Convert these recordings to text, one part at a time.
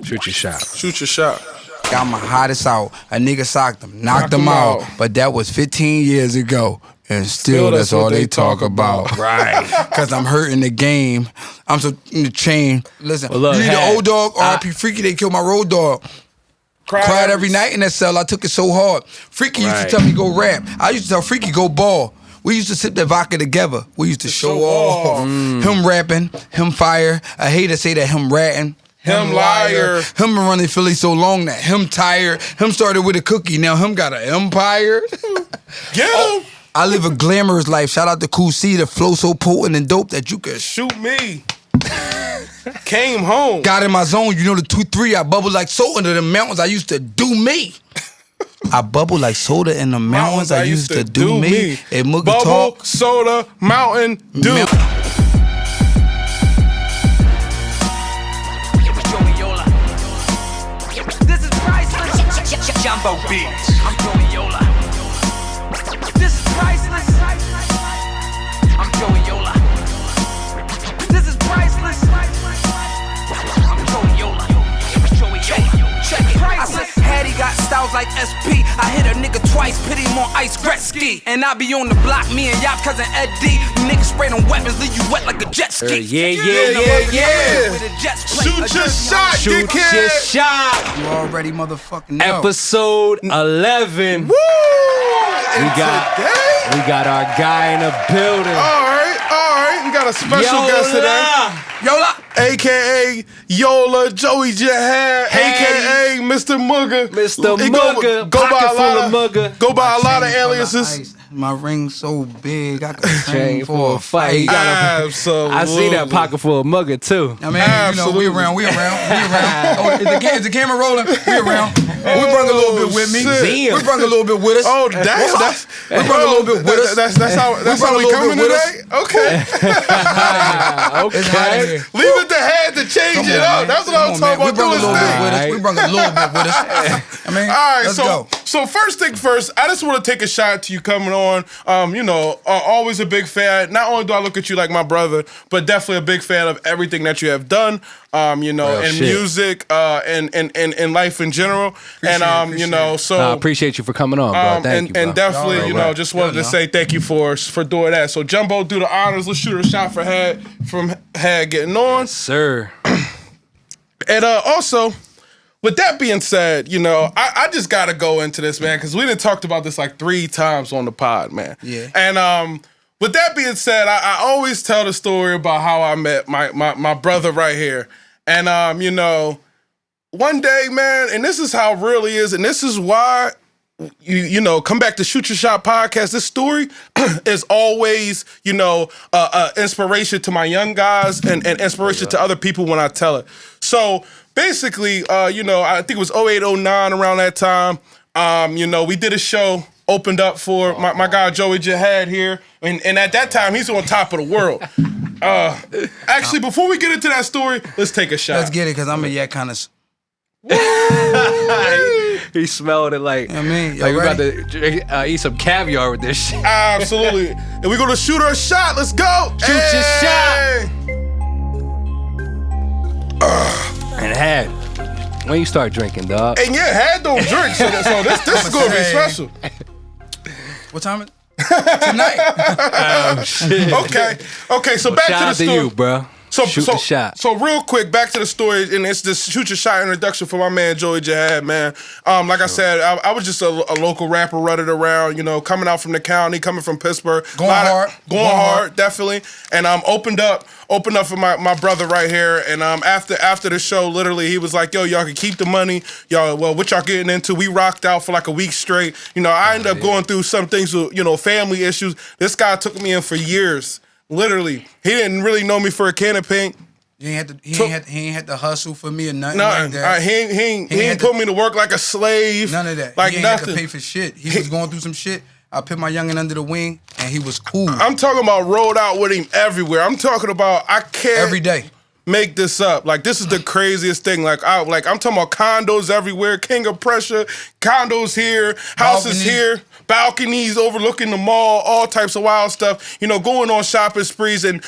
Shoot your shot. Shoot your shot. Got my hottest out. A nigga socked him, knocked him out. But that was 15 years ago. And still that's all they talk about. Right. Because I'm hurting the game. I'm so in the chain. Listen, Well, look, you need hey, the old dog, R.I.P. Freaky, they killed my road dog. Cried every night in that cell. I took it so hard. Freaky used to tell me go rap. I used to tell Freaky go ball. We used to sip that vodka together. We used to show off. Him rapping, him fire. I hate to say that him ratting. Him liar. Him been running Philly so long that him tired. Him started with a cookie. Now him got an empire. Get him. I live a glamorous life. Shout out to Cool C. The flow so potent and dope that you could Shoot me. Came home. Got in my zone. You know the 2-3. I bubble like soda under the mountains. I used to do me. I bubble like soda in the mountains. I used to do me. Hey, Mugga Bubble, talk. soda, mountain, dew. This is priceless. Jumbo beats. I'm Joey Yola. This is priceless. I'm Joey Yola. This is priceless. I'm Joey Yola. Joey Yola. Check it. Priceless. Hattie got styles like SP. I hit a nigga twice, put him on ice Gretzky. And I be on the block, me and y'all cousin Eddie. Niggas spray them weapons, leave you wet like a jet ski. Yeah. Shoot your shot, Shoot dickhead. your shot. You already motherfucking know. Episode 11. Woo! We got our guy in the building. All right. We got a special guest today. Yola. AKA Yola, Joey Jihad, AKA Mr. Mugga. Mr. He Mugga, pocket full of Mugga. Go by a lot of Chain full aliases. ice. My ring so big, I could Chain train for a fight. Absolutely. I see that pocket full of Mugga too. I mean, Absolutely. you know, we around. Oh, is the camera rolling? We around. We brought a little bit with me. Shit. We brought a little bit with us. Oh, that's we brought a little bit with us. That's how we coming today? Okay. It's hot in here. Leave it to head to change it up. That's what I'm talking about. We brought a little bit with us. Alright. We brought a little bit with us. I mean, All right, let's go. So first thing first, I just want to take a shot to you coming on. Always a big fan. Not only do I look at you like my brother, but definitely a big fan of everything that you have done. In music, and life in general. So I appreciate you for coming on, bro. Thank you, bro. and definitely, just wanted to say thank you for doing that. So Jumbo, do the honors. Let's shoot a shot for Had getting on, Sir. and also. With that being said, I just got to go into this, man, because we done talked about this like 3 times on the pod, man. Yeah. And with that being said, I always tell the story about how I met my brother right here. And, one day, man, and this is how it really is, and this is why, come back to Shoot Your Shot podcast. This story is always, inspiration to my young guys and inspiration to other people when I tell it. So, basically, I think it was 08, 09 around that time. We did a show, opened up for my guy Joey Jihad here. And at that time, he's on top of the world. Actually, before we get into that story, let's take a shot. Let's get it, because I'm a kind of... He smelled it like, I mean, like we're about to eat some caviar with this shit. Absolutely. And we're going to shoot our shot. Let's go. Shoot your shot. And Had, when you start drinking, dog? And yeah, Had don't drink, so this is going to be special. What time is it? Tonight. Oh, shit. Okay, so back to the Shout out story. to you, bro. Shoot the shot. So real quick, back to the story, and it's this Shoot Your Shot introduction for my man Joey Jihad, man. Like I said, I was just a local rapper running around, coming out from the county, coming from Pittsburgh. Going hard, definitely. And opened up for my brother right here. And after the show, literally, he was like, yo, y'all can keep the money. Y'all, well, what y'all getting into? We rocked out for like a week straight. I ended up going through some things with, family issues. This guy took me in for years. Literally, he didn't really know me for a can of paint. He ain't had to hustle for me or nothing Nothing. like that. He ain't put me to work like a slave. None of that. Like he ain't nothing. had to pay for shit. He was going through some shit. I put my youngin' under the wing, and he was cool. I'm talking about rolled out with him everywhere. I'm talking about I can't every day. Make this up. Like, this is the craziest thing. I'm talking about condos everywhere, king of pressure, condos here, houses here, balconies overlooking the mall, all types of wild stuff. Going on shopping sprees and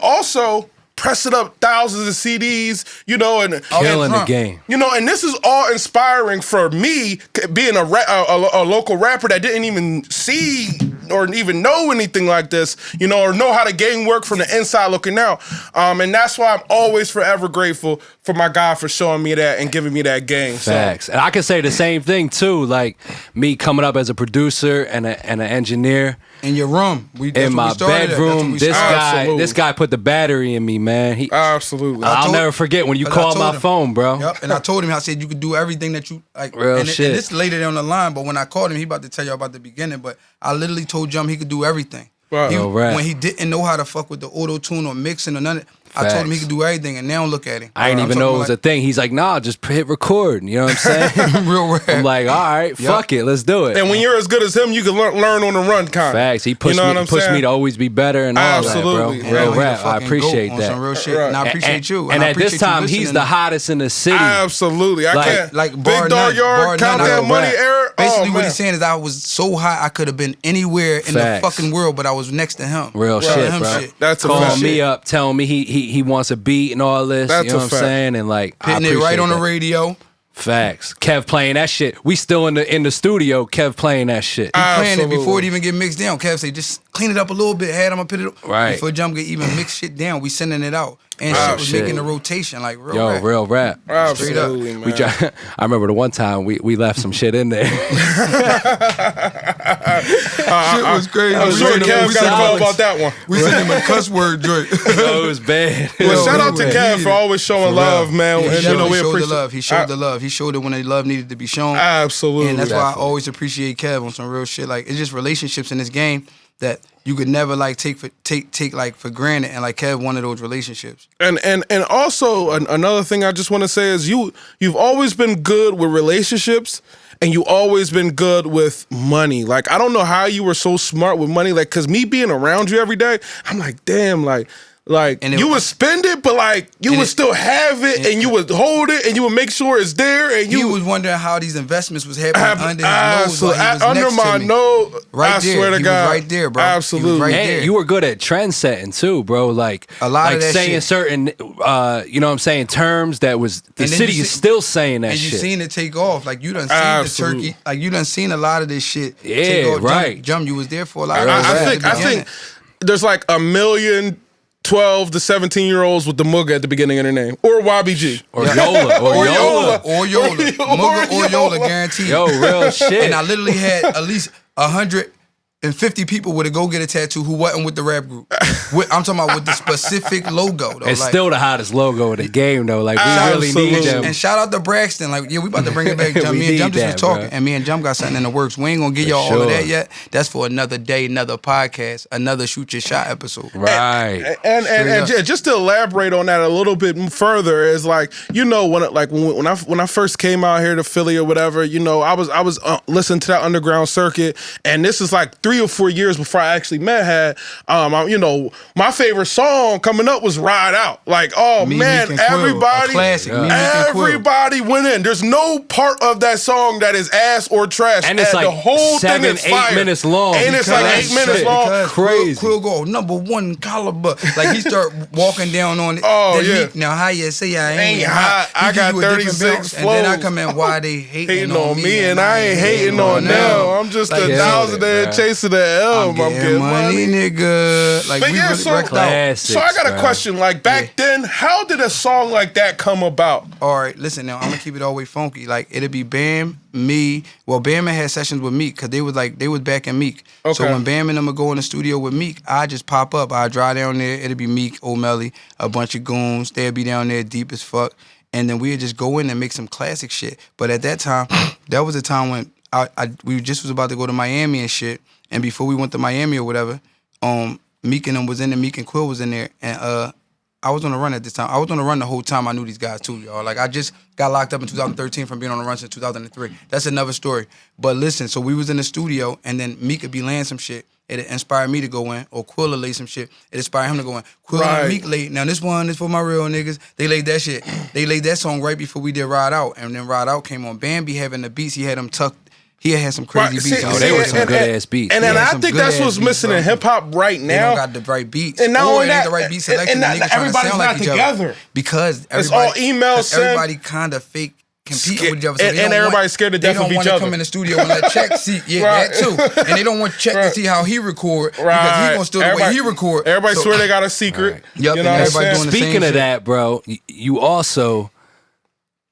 also pressing up thousands of CDs, you know, and killing the game. You know, and this is all inspiring for me, being a local rapper that didn't even see or even know anything like this, you know, or know how the game worked from the inside looking out. And that's why I'm always forever grateful for my God for showing me that and giving me that game. Facts. And I can say the same thing too. Like me coming up as a producer and an engineer. In your room, in my bedroom, this guy put the battery in me, man. Absolutely. I'll never forget when you called my phone, bro. Yep. And I told him, I said you could do everything that you like. Real shit. And this later down the line, but when I called him, he about to tell you about the beginning. But I literally told Jum he could do everything. Wow. When he didn't know how to fuck with the auto tune or mixing or none of it, I told him he could do everything, and now look at him. I didn't even know it was a thing. He's like, nah, just hit record. You know what I'm saying? Real rap. I'm like, all right, fuck it, let's do it. And when you're as good as him, you can learn on the run, kind of. Facts. He pushed me to always be better and all that, bro. Real rap. I appreciate that. Some real shit, and I appreciate you. And at this time, he's the hottest in the city. Absolutely. I can't. Like Big Dog Yard, Count That Money era. Basically, what he's saying is I was so high I could have been anywhere in the fucking world, but I was next to him. Real shit, bro. That's calling me up, telling me he wants a beat and all this. That's you know what I'm saying? And like, hitting it right on the radio. Facts. Kev playing that shit. We still in the studio. Kev playing that shit. He playing it before it even get mixed down. Kev say just clean it up a little bit. Had him put it up. Right. Before Jump get even mix shit down, we sending it out. And shit was making the rotation like real rap. Real rap. Absolutely, man. I remember the one time we left some shit in there. Shit was crazy. I'm sure Kev got to call about that one. We sent him a cuss word joint. It was bad. Well, shout out to Kev for always showing love, man. Yeah, and you know, we showed appreciate the love. He showed the love. He showed it when the love needed to be shown. Absolutely. And that's why I always appreciate Kev on some real shit. Like, it's just relationships in this game that you could never like take like for granted, and like Kev one of those relationships. And also another thing I just want to say is you've always been good with relationships, and you always been good with money. Like, I don't know how you were so smart with money. Like, cause me being around you every day, I'm like, damn, like and you would spend it, but like you would still have it, and you would hold it, and you would make sure it's there. And you was wondering how these investments was happening under his nose. Under my nose, right I there. swear to God, was right there, bro. Absolutely, right and there. You were good at trend setting too, bro. Like a lot like of that saying shit. certain, you know what I'm saying, terms that was the city is still saying that and shit. And you seen it take off. Like you done seen the turkey. Like you done seen a lot of this shit. Yeah, take off. right. Jump. You was there for a lot. I think there's like 1 million 12 to 17-year-olds with the Mugga at the beginning of their name, or YBG, or Yola, or Yola, Mugga or Yola, guaranteed. Yo, real shit. And I literally had at least 150 people with a go get a tattoo who wasn't with the rap group. I'm talking about with the specific logo though. It's like, still the hottest logo in the game though. Like we really need them. And shout out to Braxton. Like, yeah, we about to bring it back. Me and Jump just was talking, and me and Jump got something in the works. We ain't gonna give y'all all of that yet. That's for another day, another podcast, another Shoot Your Shot episode. Right. And just to elaborate on that a little bit further is like, you know, when I first came out here to Philly or whatever, you know, I was listening to that underground circuit, and this is like 3 or 4 years before I actually met Had. You know, my favorite song coming up was Ride Out. Like, oh man, everybody went in. There's no part of that song that is ass or trash. And it's like the whole 7, thing is 8 fire. minutes long. And it's like 8 minutes long. Crazy. Quill go #1 caliber. Like he start walking down on it. Oh yeah. Now how you say I ain't hot? I got 36 flows. And then I come in, why they hating on me? And I ain't hating on them. I'm just like 1,000 there chasing the L. I'm getting money, nigga. Like, but we yeah, really wrecked out. so I got a question. Like back then, how did a song like that come about? All right, listen now. I'm gonna keep it all the way funky. Like it'd be Bam, me. Well, Bam had sessions with Meek because they was back in Meek. Okay. So when Bam and them would go in the studio with Meek, I just pop up. I drive down there. It'd be Meek, O'Malley, a bunch of goons. They'd be down there deep as fuck, and then we'd just go in and make some classic shit. But at that time, that was the time when we just was about to go to Miami and shit. And before we went to Miami or whatever, Meek and them was in there. Meek and Quill was in there, and I was on the run at this time. I was on the run the whole time I knew these guys too, y'all. Like I just got locked up in 2013 from being on the run since 2003. That's another story. But listen, so we was in the studio, and then Meek would be laying some shit. It inspired me to go in, or Quill would lay some shit. It inspired him to go in. Quill and Meek laid. Now this one is for my real niggas. They laid that shit. They laid that song right before we did Ride Out, and then Ride Out came on. Bam be having the beats. He had them tucked. He had some crazy Right, beats. see, Oh, they were some good ass beats. And then Yeah, I some think good that's ass what's beats, missing bro. in hip hop right They now. don't got the right beats. And not or only it ain't that, the right beat selection. and The niggas trying to everybody's sound not like each together. other. Because It's all everybody, email cause send. everybody kind of fake competing with each other. So And they don't everybody's want- scared to death of each They don't want to other. come in the studio and let Check see. Yeah, Right. that too. And they don't want Check to see how he record because he gonna steal the way he record. Everybody So- swear they got a secret. Yep, You know and what I'm everybody saying? doing the Speaking same of shit. that, bro, you also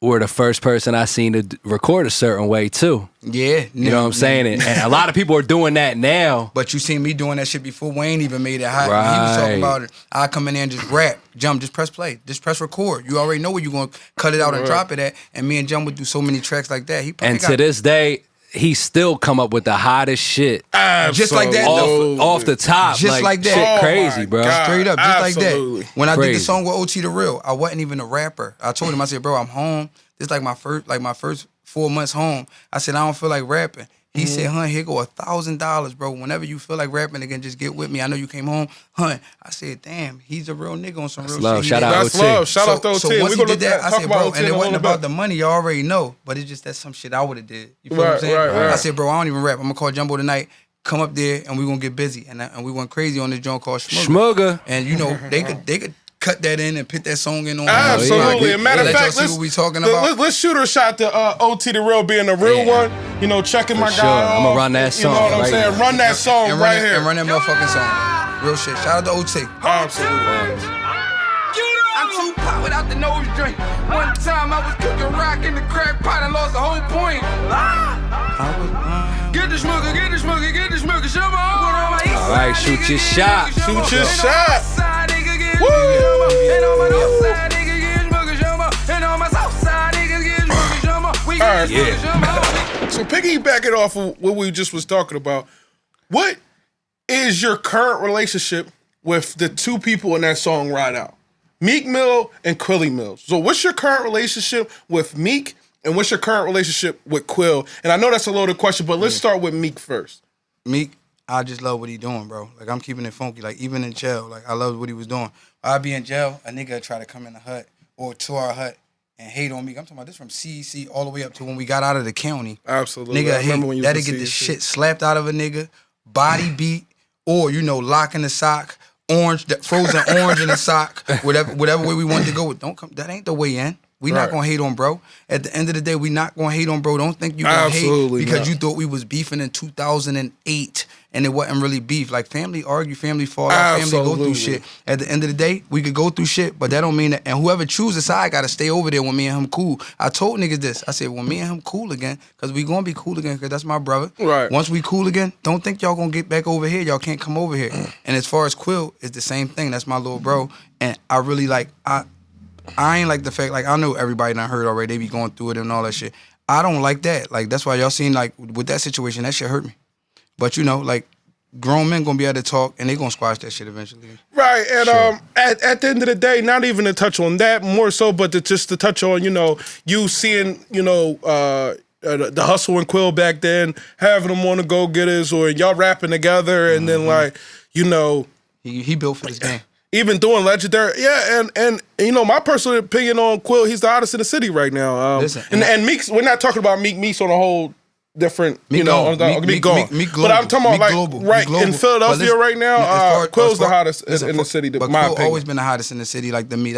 were the first person I seen to record a certain way too. Yeah, You know what I'm saying? And a lot of people are doing that now. But you seen me doing that shit before Wayne even made it hot. He was Right. talking about it. I come in there and just rap, Jump, just press play, just press record. You already know where you gonna cut it out and drop it at. And me and Jump would do so many tracks like that. He probably And to this day, he still come up with the hottest shit just like that. off the top. Just like that. Shit Oh crazy, my bro. God. Straight up, just Absolutely. like that. When I did the Crazy. song with OT the Real, I wasn't even a rapper. I told him, I said, bro, I'm home. This is my first 4 months home. I said, I don't feel like rapping. He said, hun, here go $1,000, bro. Whenever you feel like rapping again, just get with me. I know you came home, hun. I said, damn, he's a real nigga on some real love. shit. He Shout did out that. That's OT. love. Shout out to OT. So We once he gonna did that, I talk said, about bro, OT and in it a wasn't little about bit. the money. You already know, but it's just that's some shit I would have did. You feel what I'm Right, saying? right. I said, bro, I don't even rap. I'm gonna call Jumbo tonight. Come up there and we gonna get busy. And we went crazy on this joint called Schmugger. Schmugger. And you know they could cut that in and put that song in on. Absolutely. yeah. And matter of Let y'all fact, see what we talking about. let's shoot a shot to OT the Real being the real Yeah. one. You know, checking my sure. guy. I'ma off. run that You know song what I'm right saying? now. Run that song and right run here. and run that motherfucking song. Real shit. Shout out to OT. Absolutely. I'm too pot without the nose drink. One time I was cooking rock in the crack pot and lost the whole point. Get the smoker, get the smoker, get the smoker. Show me all. All right, shoot your shot. Shoot your shot. Woo! All right. Yeah. So piggybacking off of what we just was talking about, what is your current relationship with the two people in that song Ride Out? Meek Mill and Quilly Mills. So what's your current relationship with Meek and what's your current relationship with Quill? And I know that's a loaded question, but let's start with Meek first. Meek, I just love what he doing, bro. Like I'm keeping it funky. Like even in jail, like I love what he was doing. I'd be in jail, a nigga try to come in the hut or to our hut and hate on Meek. I'm talking about this from CEC all the way up to when we got out of the county. Absolutely. Nigga, I remember when you that'd was get in the CEC. shit slapped out of a nigga, body beat, or lock in the sock, orange, that frozen orange in the sock, whatever way we wanted to go with. Don't come. That ain't the way in. We not Right. gonna hate on bro. At the end of the day, we not gonna hate on bro. Don't think you gonna Absolutely hate because not. you thought we was beefing in 2008 and it wasn't really beef. Like family argue, family fall out, family go Absolutely. through shit. At the end of the day, we could go through shit, but that don't mean that. And whoever chooses side gotta stay over there when me and him cool. I told niggas this. I said, when me and him cool again, because we gonna be cool again, because that's my brother. Right. Once we cool again, don't think y'all gonna get back over here. Y'all can't come over here. And as far as Quill, it's the same thing. That's my little bro. And I really I ain't like the fact, like I know everybody done heard already, they be going through it and all that shit. I don't like that. Like that's why y'all seen like with that situation, that shit hurt me. But like grown men gonna be able to talk and they gonna squash that shit eventually. Right, and at the end of the day, not even to touch on that more so, but just to touch on, you seeing, the hustle and Quill back then, having them on the go-getters, or y'all rapping together, and then He built for this game. even doing legendary, yeah, and my personal opinion on Quill, he's the hottest in the city right now. Listen, and Meek's, we're not talking about Meek's on a whole different, Meek on gone. the, Meek gone. global. But I'm talking about Meek like global. right Meek global. in Philadelphia But listen, right now. as far- Quill's as far- the hottest listen, in the city. But my Quill opinion. always been the hottest in the city. Like to me,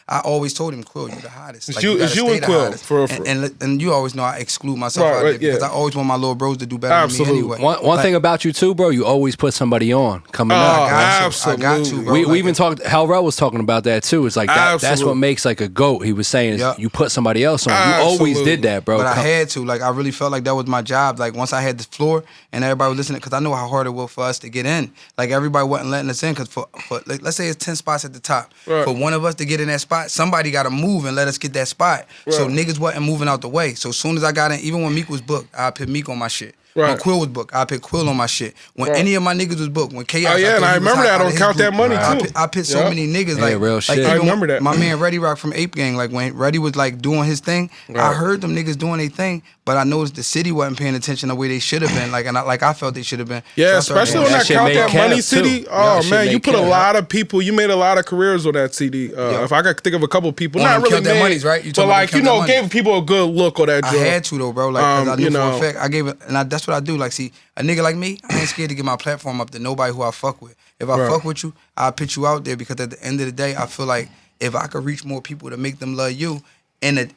I always told him, Quill, you the hottest. It's Like, you- gotta it's you stay and the Quill, hottest. for real. And you always know I exclude myself Right, out right, of there because yeah. I always want my little bros to do better Absolutely. than me anyway. One thing about you too, bro, you always put somebody on coming Oh, up. absolutely. I got to, bro. We Like, even talked. Hellrell was talking about that too. It's like that's Absolutely. what makes like a goat. He was saying is Yeah. you put somebody else on. You always Absolutely. did that, bro. But I had to. Like, I really felt like that was my job. Like, once I had the floor and everybody was listening, because I know how hard it was for us to get in. Like, everybody wasn't letting us in because for like, let's say it's 10 spots at the top. Right. For one of us to get in that spot, somebody got to move and let us get that spot. So Right. niggas wasn't moving out the way. So as soon as I got in, even when Meek was booked, I put Meek on my shit. Right. When Quill was booked, I put Quill on my shit. When any of my niggas was booked, when Chaos. Oh yeah, and I remember that on Count That Money too. I put so many niggas like real shit. Like, I remember that. My man Reddy Rock from Ape Gang, like when Reddy was like doing his thing, I heard them niggas doing their thing, but I noticed the city wasn't paying attention the way they should have been. Like I felt they should have been. Yeah, so especially on that shit Count made That Money Kev, CD. too. Oh That man, shit you made put a Kev. lot of people. You made a lot of careers on that CD. If I could think of a couple people, On not them really Count That made, Monies, right? You but talking about like Count That Money. gave people a good look on that I joint. had to though, bro. Like, 'cause I knew you for know. a fact I gave it, and that's what I do. Like, see, a nigga like me, I ain't scared to get my platform up to nobody who I fuck with. If I fuck with you, I'll put you out there because at the end of the day, I feel like if I could reach more people to make them love you, in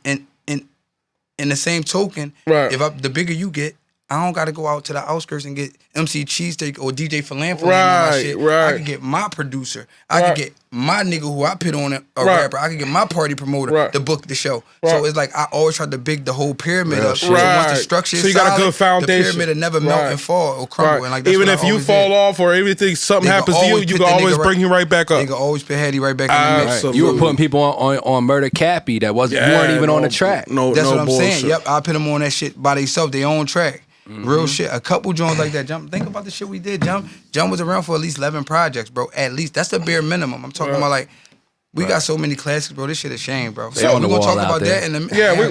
the same token, the bigger you get, I don't got to go out to the outskirts and get MC Cheesesteak or DJ Philanthropy on my shit. I can get my producer. I can get my nigga who I put on a rapper. I can get my party promoter to book the show. So it's like I always try to big the whole pyramid up. So once the structure is so you got a good foundation. The pyramid will never melt and fall or crumble. And like, that's even what if I you always fall did. off or everything, something They happens can to you, always you put can the always nigga bring you right back up. They can always put Hattie right back in the mix. Absolutely. You were putting people on Murder Cappy that wasn't. You weren't even on the track. No, That's no what I'm bullshit. saying. Yep, I put them on that shit by themselves, their own track. Real shit. A couple joints like that. Jump. Think about the shit we did. Jump was around for at least 11 projects, bro. At least. That's the bare minimum. I'm talking about like, we got so many classics, bro. This shit is shame, bro. They on the we're gonna wall talk out about there. that in the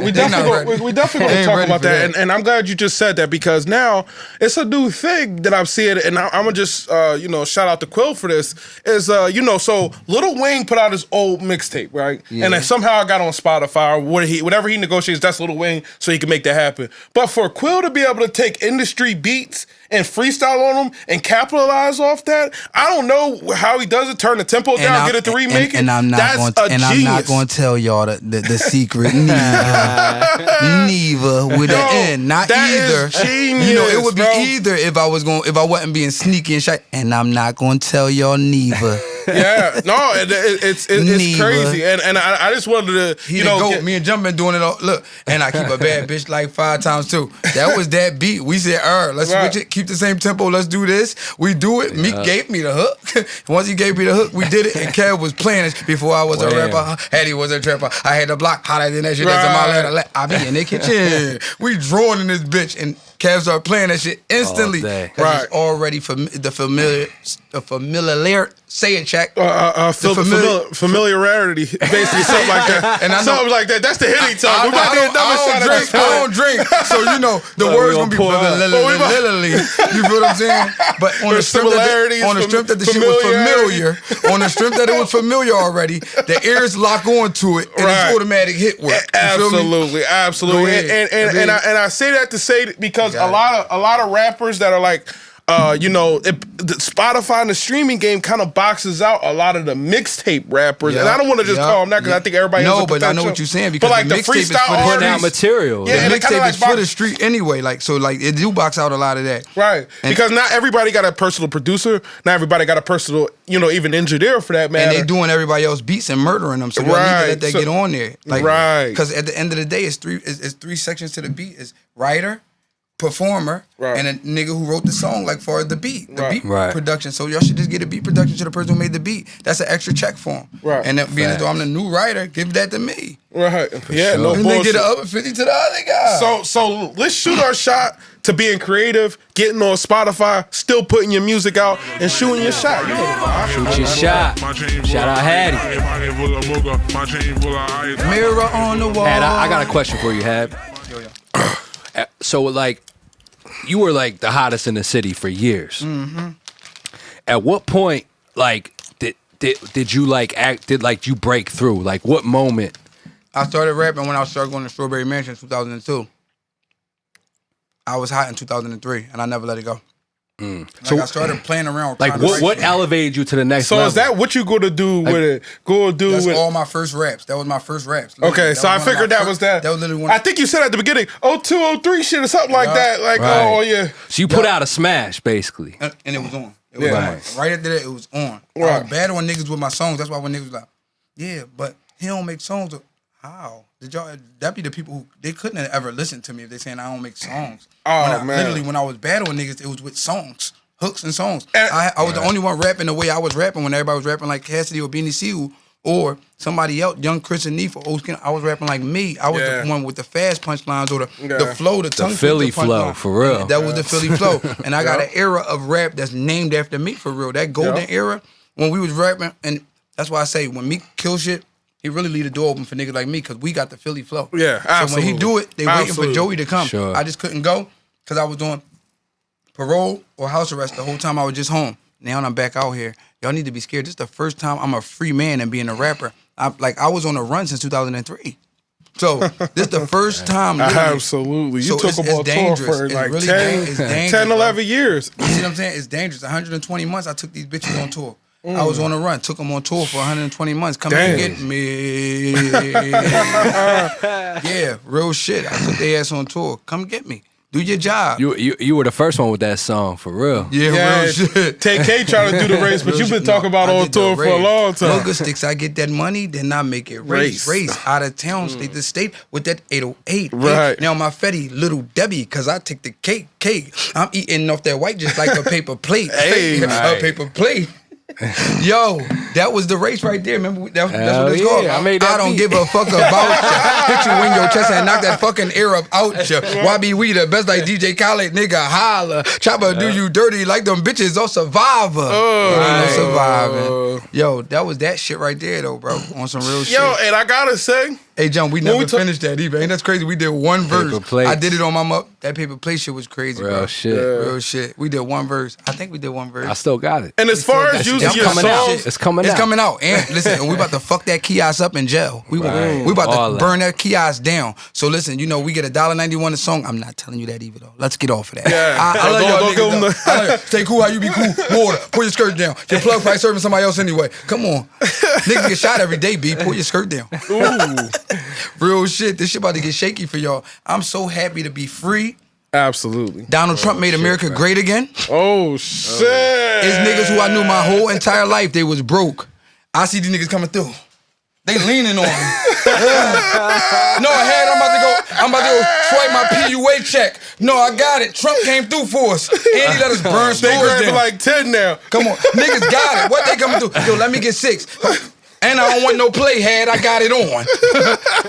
We definitely going to talk about that. And I'm glad you just said that because now it's a new thing that I'm seeing. And I'm going to just, shout out to Quill for this. Is, so Lil Wayne put out his old mixtape, right? Yeah. And then somehow I got on Spotify or whatever he negotiates, that's Lil Wayne, so he can make that happen. But for Quill to be able to take industry beats and freestyle on them and capitalize off that, I don't know how he does it, turn the tempo down, get it to remake it. And I'm not going to tell y'all the secret. Neither with an N, not either. Genius, it would be either if I wasn't being sneaky and shy. And I'm not going to tell y'all neither. Yeah, no, it's crazy, and I just wanted to, me and Jump been doing it all. Look, and I keep a bad bitch like 5 times too. That was that beat. We said, let's switch it, keep the same tempo. Let's do this. We do it. Meek gave me the hook. Once he gave me the hook, we did it. And Kev was playing it before I was a rapper. Hattie was a trapper. I had the block hotter than that shit. That's in my ladder. I be in the kitchen. We drawing in this bitch, and Kev started playing that shit instantly. Because it's already the familiar. Say it, check. Familiarity, basically something like that. And something like that. That's the hitting time. I don't drink, so the words gonna be familiarly. You feel what I'm saying? But on the strength that the shit was familiar, on the strength that it was familiar already, the ears lock on to it, and it's automatic hit work. Absolutely. And I say that to say because a lot of rappers that are like. Spotify and the streaming game kind of boxes out a lot of the mixtape rappers, and I don't want to just call them that because I think everybody has a potential. No, but I know what you're saying because like the freestyle is putting out material. Yeah, the mixtape is for the street anyway. Like it do box out a lot of that, right? Because not everybody got a personal producer, not everybody got a personal, even engineer for that matter. And they doing everybody else beats and murdering them, so we need to let that get on there, Because at the end of the day, it's three sections to the beat: is writer, performer, and a nigga who wrote the song, like for the beat production. So y'all should just get a beat production to the person who made the beat. That's an extra check for him. Right. And that being as though I'm the new writer, give that to me. Right. Yeah. No bullshit. And then get it up at 50 to the other guy. So let's shoot our shot to being creative, getting on Spotify, still putting your music out, and shooting your shot. Shoot your shot. Shout out Hattie. Mirror on the wall. Had, I got a question for you, Had. So like, you were like the hottest in the city for years. Mm-hmm. At what point, like, did you like did you break through? Like, what moment? I started rapping when I started going to Strawberry Mansion in 2002. I was hot in 2003, and I never let it go. So I started playing around. Like, what elevated you to the next level? So is that what you going to do with it? That's all my first raps. That was my first raps. Okay, so I figured that was that. That was literally one. I think you said at the beginning, 02, 03 shit or something like that. Like, oh yeah. So you put out a smash, basically. And it was on. It was on. Right after that, it was on. Right. I was bad on niggas with my songs. That's why when niggas was like, yeah, but he don't make songs. How? That be the people who, they couldn't have ever listened to me if they saying I don't make songs. Man. Literally, when I was battling niggas, it was with songs. Hooks and songs. I was the only one rapping the way I was rapping when everybody was rapping like Cassidy or Beanie Siegel or somebody else, young Chris and Neef or Oskin. I was rapping like me. I was the one with the fast punchlines or the flow, the tongue. The Philly flow, for real. That was the Philly flow. And I got an era of rap that's named after me, for real. That golden era, when we was rapping, and that's why I say, when Meek kill shit, he really leave the door open for niggas like me, because we got the Philly flow. Yeah, absolutely. So when he do it, they waiting for Joey to come. Sure. I just couldn't go, because I was doing parole or house arrest the whole time I was just home. Now I'm back out here. Y'all need to be scared. This is the first time I'm a free man and being a rapper. I was on a run since 2003. So this is the first time. Absolutely. You took them on tour for like really 10, 11 years. You see what I'm saying? It's dangerous. 120 months I took these bitches on tour. I was on a run, took them on tour for 120 months. Come and get me. Yeah, real shit. I took their ass on tour. Come get me. Do your job. You were the first one with that song, for real. Yeah, real shit. TK trying to do the race, but you've been talking about on tour for a long time. Booger sticks, I get that money, then I make it race. Out of town, state to state with that 808. Right. Now my Fetty, Little Debbie, because I take the cake. I'm eating off that white just like a paper plate. A paper plate. Yo, that was the race right there. Remember, that's what it's called. I don't give a fuck about you. Hit you in your chest and knock that fucking air up out you. YB, we the best like DJ Khaled, nigga, holla. Chopper do you dirty like them bitches on Survivor. Surviving. Yo, that was that shit right there though, bro. On some real shit. Yo, and I gotta say, hey, John, we never finished that either. Ain't that crazy? We did one verse. I did it on my that paper plate shit was crazy, bro. Real shit. We did one verse. I think we did one verse. I still got it. And as far as using your songs, it's coming out. And listen, we about to fuck that kiosk up in jail. We about to burn that kiosk down. So listen, you know, we get $1.91 a song. I'm not telling you that either though. Let's get off of that. Yeah. I love y'all niggas. Stay cool how you be cool. Water. Pull your skirt down. Your plug probably serving somebody else anyway. Come on. Niggas get shot every day, B. Pull your skirt down. Ooh. Real shit. This shit about to get shaky for y'all. I'm so happy to be free. Absolutely. Donald Trump made America great again. Oh, shit. It's niggas who I knew my whole entire life, they was broke. I see these niggas coming through. They leaning on me. No, I'm about to go swipe my PUA check. No, I got it. Trump came through for us. And he let us burn stores down. They grabbing like 10 now. Come on. Niggas got it. What they coming through? Yo, let me get 6. And I don't want no play hat, I got it on.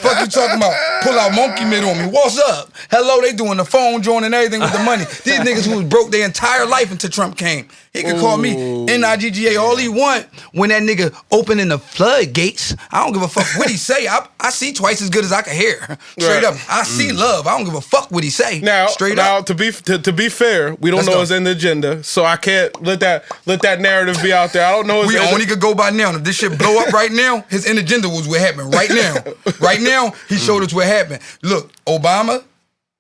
Fuck you talking about? Pull out monkey mitt on me. What's up? Hello, they doing the phone joint and everything with the money. These niggas who was broke their entire life until Trump came. He could call me NIGGA all he want. When that nigga opening the floodgates, I don't give a fuck what he say. I see twice as good as I can hear. Straight up. I see love. I don't give a fuck what he say. Now, straight up. To be fair, we don't know his end agenda, so I can't let that narrative be out there. I don't know his We only could go by now. If this shit blow up right now, his end agenda was what happened right now. Right now, he showed us what happened. Look, Obama,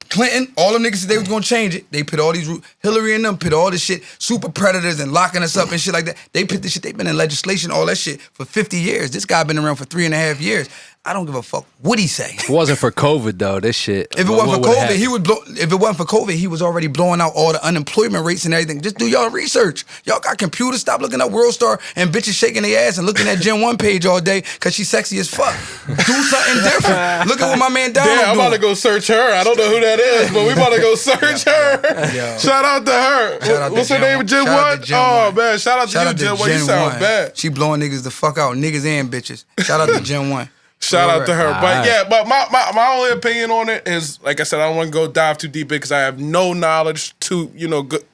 Clinton, all them niggas said they was gonna change it. They put all these, Hillary and them put all this shit, super predators and locking us up and shit like that. They put this shit, they been in legislation, all that shit for 50 years. This guy been around for 3.5 years. I don't give a fuck what he say. It wasn't for COVID though, this shit. If it wasn't for COVID, he would blow. If it wasn't for COVID, he was already blowing out all the unemployment rates and everything. Just do y'all research. Y'all got computers. Stop looking at World Star and bitches shaking their ass and looking at Gen 1 page all day because she's sexy as fuck. Do something different. Look at what my man Donald I'm about to go search her. I don't know who that is, but we about to go search her. Yo. Shout out to her. What's her name? Gen 1? Oh, man. Shout out to you, Gen 1. You sound bad. She blowing niggas the fuck out. Niggas and bitches. Shout out to Gen 1. Shout out to her. But yeah, but my only opinion on it is, like I said, I don't want to go dive too deep because I have no knowledge to,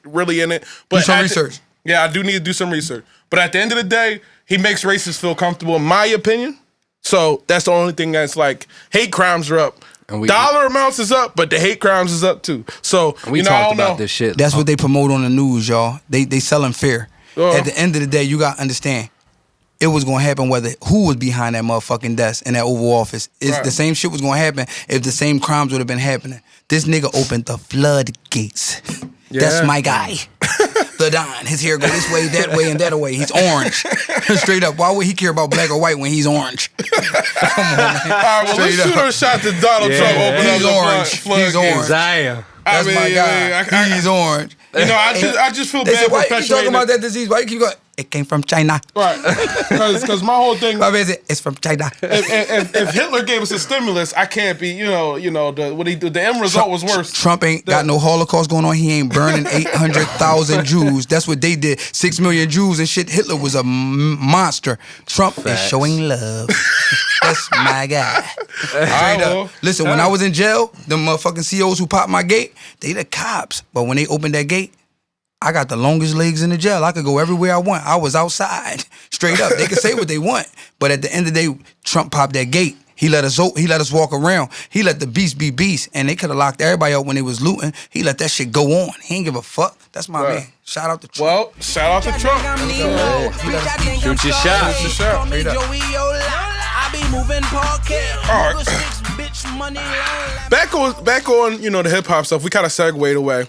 really in it. But do some research. Yeah, I do need to do some research. But at the end of the day, he makes racists feel comfortable, in my opinion. So that's the only thing that's like, hate crimes are up. Dollar amounts is up, but the hate crimes is up too. So, we talked about this shit. That's what they promote on the news, y'all. They selling fear. At the end of the day, you got to understand, it was gonna happen whether who was behind that motherfucking desk in that Oval Office. It's the same shit was gonna happen if the same crimes would have been happening. This nigga opened the floodgates. Yeah. That's my guy. The Don. His hair go this way, that way, and that way. He's orange. Straight up. Why would he care about black or white when he's orange? Come on, man. All right, well, let's shoot a shot to Donald Trump. He's orange. He's orange. That's my guy. He's orange. I just feel bad for why you talking about that disease? Why you keep going? it came from China. Right. Because my whole thing. My man said, it's from China. If Hitler gave us a stimulus, I can't be, the end result was worse. Trump ain't got no Holocaust going on. He ain't burning 800,000 Jews. That's what they did. 6 million Jews and shit. Hitler was a monster. Trump is showing love. That's my guy. Straight up. Listen, when I was in jail, the motherfucking COs who popped my gate, they the cops. But when they opened that gate, I got the longest legs in the jail. I could go everywhere I want. I was outside. Straight up. They could say what they want. But at the end of the day, Trump popped that gate. He let us walk around. He let the beast be beast. And they could have locked everybody out when they was looting. He let that shit go on. He ain't give a fuck. That's my man. Shout out to Trump. Well, shout out to Trump. Shoot your shot. Straight up. All right. Back on, the hip hop stuff. We kind of segued away.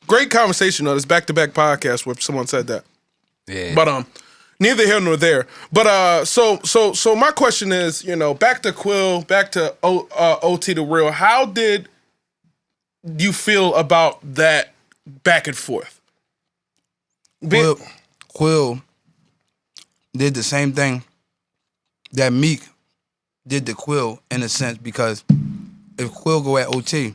Great conversation though. This back-to-back podcast where someone said that. Yeah. But neither here nor there. But so my question is, back to Quill, back to OT the Real. How did you feel about that back and forth? Quill did the same thing that Meek did to Quill in a sense, because if Quill go at OT,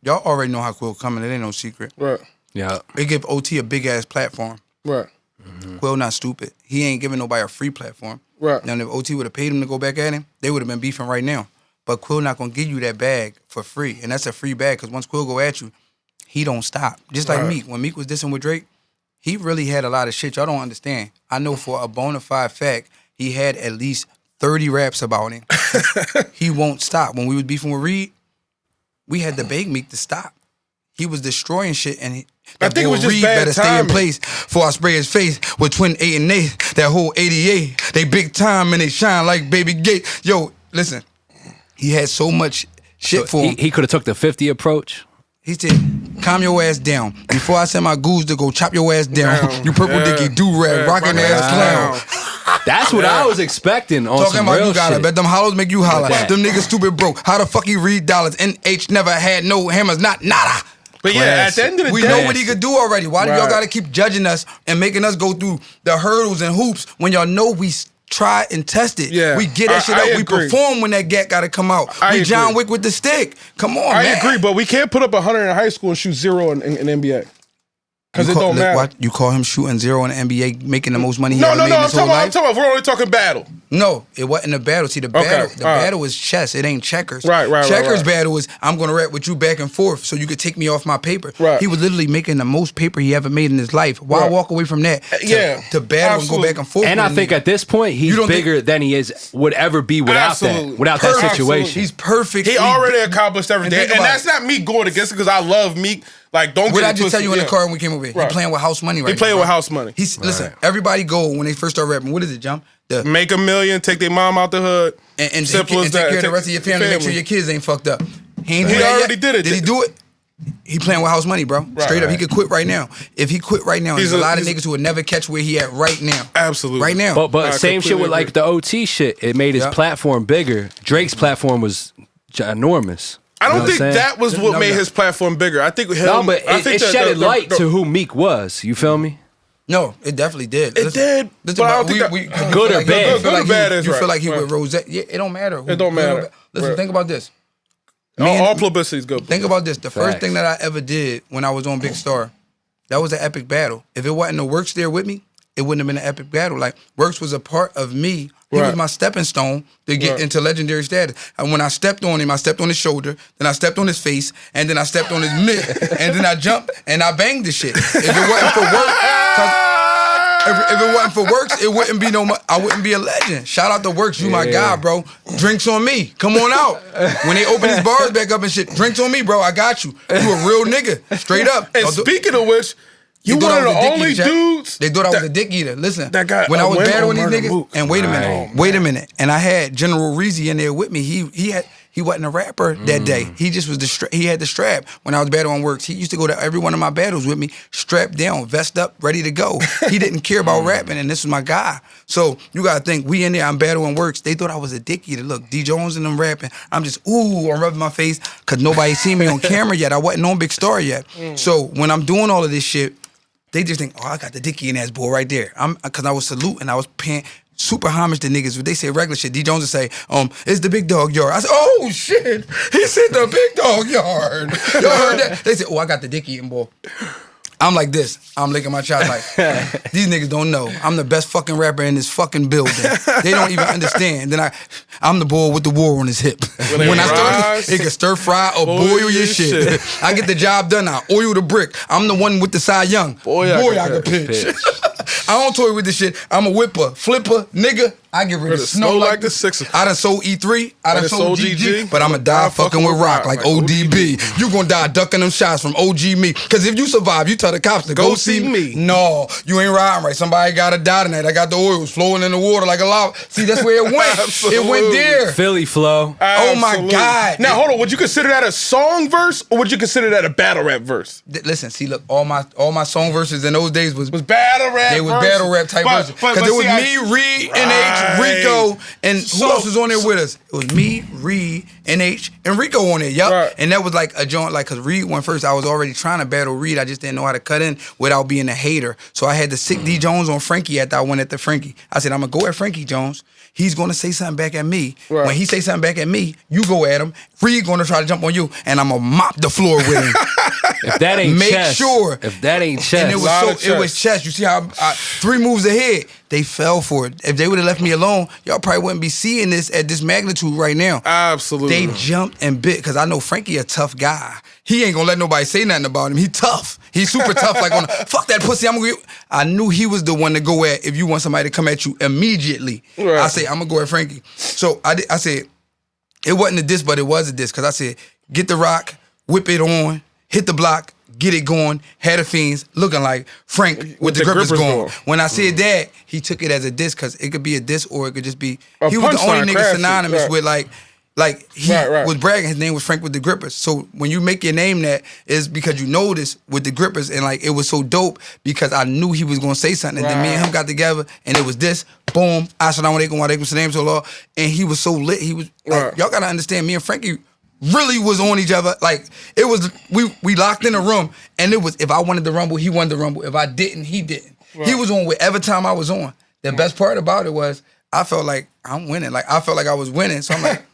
y'all already know how Quill coming. It ain't no secret. Right. Yeah. They give OT a big ass platform. Right. Mm-hmm. Quill not stupid. He ain't giving nobody a free platform. Right. Now if OT would have paid him to go back at him, they would have been beefing right now. But Quill not gonna give you that bag for free, and that's a free bag because once Quill go at you, he don't stop. Just like Meek. When Meek was dissing with Drake, he really had a lot of shit y'all don't understand. I know for a bona fide fact, he had at least 30 raps about him. He won't stop. When we was beefing with Reed, we had to beg Meek to stop. He was destroying shit, and I think it was just Reed bad better timing. stay in place before I spray his face with twin 8 and 8. That whole 88, they big time and they shine like baby gate. Yo, listen, he had so much shit for him. He could have took the 50 approach. He said, calm your ass down. Before I send my goons to go chop your ass down. You purple dicky do-rag, rockin' ass clown. That's what I was expecting on Talking some about real you gotta shit. bet them hollows make you holler. That. Them niggas stupid broke. How the fuck he read dollars? NH never had no hammers, not nada. But yeah, at the end of the We day, know what he could do already. Why do y'all Right. gotta keep judging us and making us go through the hurdles and hoops when y'all know we try and test it? Yeah. We get that shit I up. We agree. perform when that gat gotta come out. I We John agree. Wick with the stick. Come on, I man. agree, but we can't put up 100 in high school and shoot 0 in NBA. Because it don't matter. You call him shooting 0 in the NBA, making the most money he No, ever no, made no. in I'm his whole life? talking about, we're only talking battle. No, it wasn't a battle. See, the battle is chess. It ain't checkers. Right. Checkers battle is I'm gonna rap with you back and forth so you could take me off my paper. Right. He was literally making the most paper he ever made in his life. Why Right. walk away from that? To battle Absolutely. and go back and forth. And with I a think nigga? at this point, he's bigger than he would ever be without Absolutely. that. Without Perfect. that situation. He's perfect. He already accomplished everything. think And about that's not me going against it because I love Meek. Like, don't What get I it just tell twisted. you in the Yeah. car when we came over here? Right. He playing with house money right now. He playing bro. with house money. Listen, everybody go when they first start rapping. What is it, Jump? Make $1 million, take their mom out the hood. And Simple take as that. care of the Take rest of your family. Make sure your kids ain't fucked up. He ain't do He that already yet. did it. Did he do it? He playing with house money, bro. Straight up. He could quit right now. If he quit right now, there's a lot of niggas who would never catch where he at right now. Absolutely. Right now. But I same shit with completely like the OT shit. It made his Yep. platform bigger. Drake's platform was ginormous. I don't You know think what I'm saying? that was what made his platform bigger. I think him. No, but I it think shedded light to who Meek was. You feel me? No, it definitely did. It did, but I don't think that- Good or bad? Good or bad is You right. feel like he Right. with Rosette. Yeah, it don't matter. It don't matter. Listen, Right. think about this. All publicity is good. Think about this. The first Facts. thing that I ever did when I was on Big Star, that was an epic battle. If it wasn't the Works there with me, it wouldn't have been an epic battle. Like, Works was a part of me. He was Right. my stepping stone to get into legendary status. And when I stepped on him, I stepped on his shoulder, then I stepped on his face, and then I stepped on his mitt, and then I jumped and I banged the shit. If it wasn't for Works, if it wasn't for Works, it wouldn't be I wouldn't be a legend. Shout out to Works, you my guy, bro. Drinks on me. Come on out. When they open his bars back up and shit, drinks on me, bro. I got you. You a real nigga. Straight up. And speaking of which, you They one thought of I the was a dick only eater, Jack. dudes. They thought I was a dick eater. Listen, that got when I a was win battling on these Murder niggas, Mook. and wait a minute, and I had General Reezy in there with me. He wasn't a rapper that day. He just was he had the strap. When I was battling Works, he used to go to every one of my battles with me, strapped down, vest up, ready to go. He didn't care about rapping, and this was my guy. So you gotta think, we in there, I'm battling Works. They thought I was a dick eater. Look, D Jones and them rapping. I'm just I'm rubbing my face because nobody seen me on camera yet. I wasn't on Big Star yet. So when I'm doing all of this shit, they just think, oh, I got the dicky in ass boy right there. Cause I was saluting, I was paying super homage to niggas. When they say regular shit, D Jones would say, it's the big dog yard. I said, oh shit, he said the big dog yard. Y'all heard that? They said, oh, I got the dick eating boy. I'm like this. I'm licking my chops like, these niggas don't know. I'm the best fucking rapper in this fucking building. They don't even understand. Then I'm the boy with the war on his hip. When I start, it can stir fry or boil your shit. I get the job done. I oil the brick. I'm the one with the Cy Young. Boy, I can pitch. I don't toy with this shit. I'm a whipper, flipper, nigga. I get rid of snow like the Sixers. I done sold E3, I done sold GG, but I'ma die fucking with rock like ODB. You gonna die ducking them shots from OG me. Cause if you survive, you tell the cops to go see me. No, you ain't riding right. Somebody gotta die tonight. I got the oils flowing in the water like a lava. See, that's where it went. It went there. Philly flow. Oh my God. Now hold on, would you consider that a song verse or would you consider that a battle rap verse? Listen, see, look, all my song verses in those days was battle rap. They was battle rap type verses. Cause it was me, Reed, NH, Rico, and who else was on there with us? It was me, Reed, NH, and Rico on there. Yup. Right. And that was like a joint, like, cause Reed went first. I was already trying to battle Reed. I just didn't know how to cut in without being a hater. So I had to sick D Jones on Frankie after I went at the Frankie. I said, I'm gonna go at Frankie Jones. He's gonna say something back at me. Right. When he say something back at me, you go at him. Reed gonna try to jump on you, and I'm gonna mop the floor with him. If that ain't Make chess, sure. If that ain't chess. And it was chess. You see how 3 moves ahead, they fell for it. If they would have left me alone, y'all probably wouldn't be seeing this at this magnitude right now. Absolutely. They jumped and bit, because I know Frankie a tough guy. He ain't gonna let nobody say nothing about him. He tough. He's super tough. Like, fuck that pussy. I knew he was the one to go at if you want somebody to come at you immediately. Right. I say, I'm gonna go at Frankie. So I said, it wasn't a diss, but it was a diss, because I said, get the rock, whip it on, hit the block, get it going, had the fiends looking like Frank with the grippers going. When I said that, he took it as a diss, because it could be a diss or it could just be, he was the only nigga synonymous with like he was bragging, his name was Frank with the grippers. So when you make your name that, is because you know this with the grippers, and like it was so dope because I knew he was gonna say something. And then me and him got together and it was this, boom, assalamu alaikum wa alaikum salam to Allah. And he was so lit. He was like, y'all gotta understand, me and Frankie really was on each other. Like, it was, we locked in a room, and it was, if I wanted to rumble, he wanted to rumble. If I didn't, he didn't. He was on whatever time I was on. The best part about it was, I felt like I'm winning. Like, I felt like I was winning. So I'm like,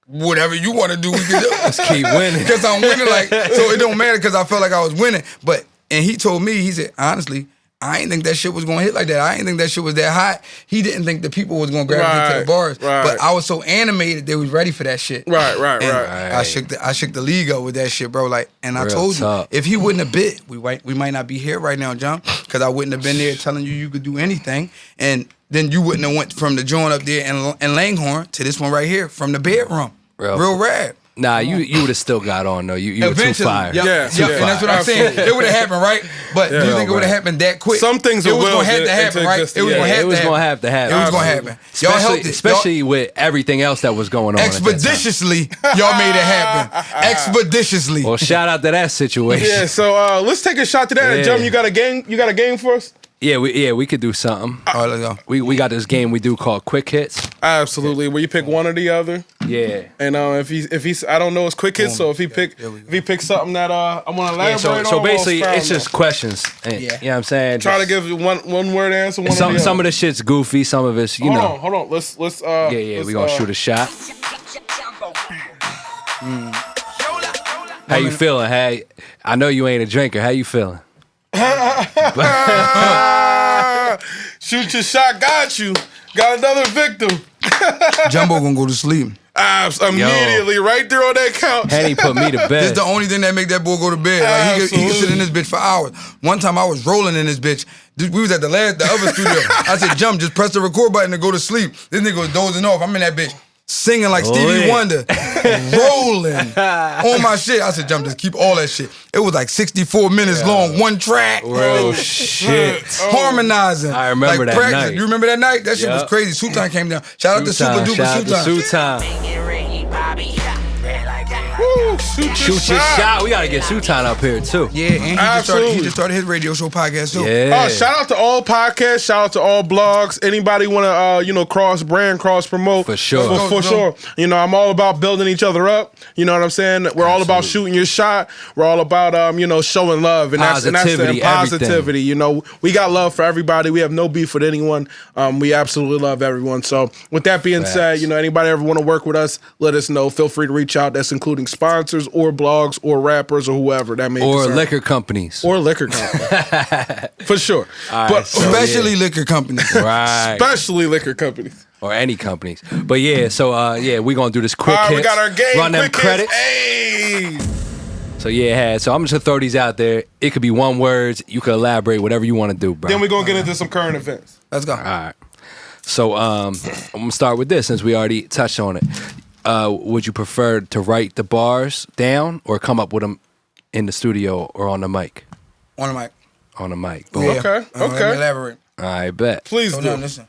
whatever you want to do, we can do. Let's keep winning. Because I'm winning, like, so it don't matter because I felt like I was winning. But, and he told me, he said, honestly, I didn't think that shit was going to hit like that. I didn't think that shit was that hot. He didn't think the people was going to gravitate to the bars. But I was so animated, they was ready for that shit. Right. I shook the league up with that shit, bro. Like, and I told you, if he wouldn't have bit, we might not be here right now, John, because I wouldn't have been there telling you could do anything. And then you wouldn't have went from the joint up there in Langhorne to this one right here from the bedroom. Real rap. Nah, you would have still got on though. You were too fire. Yeah, and that's what I'm saying. It would have happened, right? But do you think it would have happened that quick? Some things it was gonna have to happen, right? It was gonna have to happen. It was gonna happen. Y'all helped it, especially with everything else that was going on. Expeditiously, y'all made it happen. Expeditiously. Well, shout out to that situation. Yeah. So let's take a shot to that. Jum, you got a game? You got a game for us? Yeah, we could do something. All right, let's go. We got this game we do called Quick Hits. Absolutely. Where you pick one or the other. Yeah. And if he's I don't know his quick hits, so if he picks something that I want to elaborate on. So basically it's just questions. And, you know what I'm saying? Try to give one word answer. Some of the shit's goofy, some of it's you know. Hold on. Let's we gonna shoot a shot. How you feeling? Hey, I know you ain't a drinker. How you feeling? Shoot your shot, got you. Got another victim. Jumbo gonna go to sleep. Immediately, right there on that couch. Henny put me to bed. This is the only thing that make that boy go to bed. Like, he can sit in this bitch for hours. One time I was rolling in this bitch. We was at the other studio. I said, Jump, just press the record button to go to sleep. This nigga was dozing off. I'm in that bitch singing like Stevie Wonder, rolling on my shit. I said, Jump, just keep all that shit. It was like 64 minutes long, one track. Real shit. Harmonizing. I remember like, that night. You remember that night? That shit was crazy. Sutan came down. Shout out to Super Duper Sutan. Woo! Shoot your shot. We gotta get Sutan up here too. Yeah, and he just started his radio show podcast too. Yeah. Shout out to all podcasts. Shout out to all blogs. Anybody want to, cross brand, cross promote? For sure. For sure. I'm all about building each other up. You know what I'm saying? We're all about shooting your shot. We're all about, showing love and Positivity, positivity. We got love for everybody. We have no beef with anyone. We absolutely love everyone. So with that being said, anybody ever want to work with us, let us know. Feel free to reach out. That's including sponsors or blogs or rappers or whoever that may be. Or liquor companies. For sure. But especially liquor companies. Right. Especially liquor companies. Or any companies. But yeah, so we're gonna do this quick hits. We got our game. Run them credits. Hey. So so I'm just gonna throw these out there. It could be one words. You can elaborate whatever you want to do, bro. Then we're gonna get into some current events. Let's go. All right. So I'm gonna start with this since we already touched on it. Would you prefer to write the bars down or come up with them in the studio or on the mic? On the mic. On the mic. Boom. Yeah. Okay. Let me elaborate. I bet. Please So do. now listen.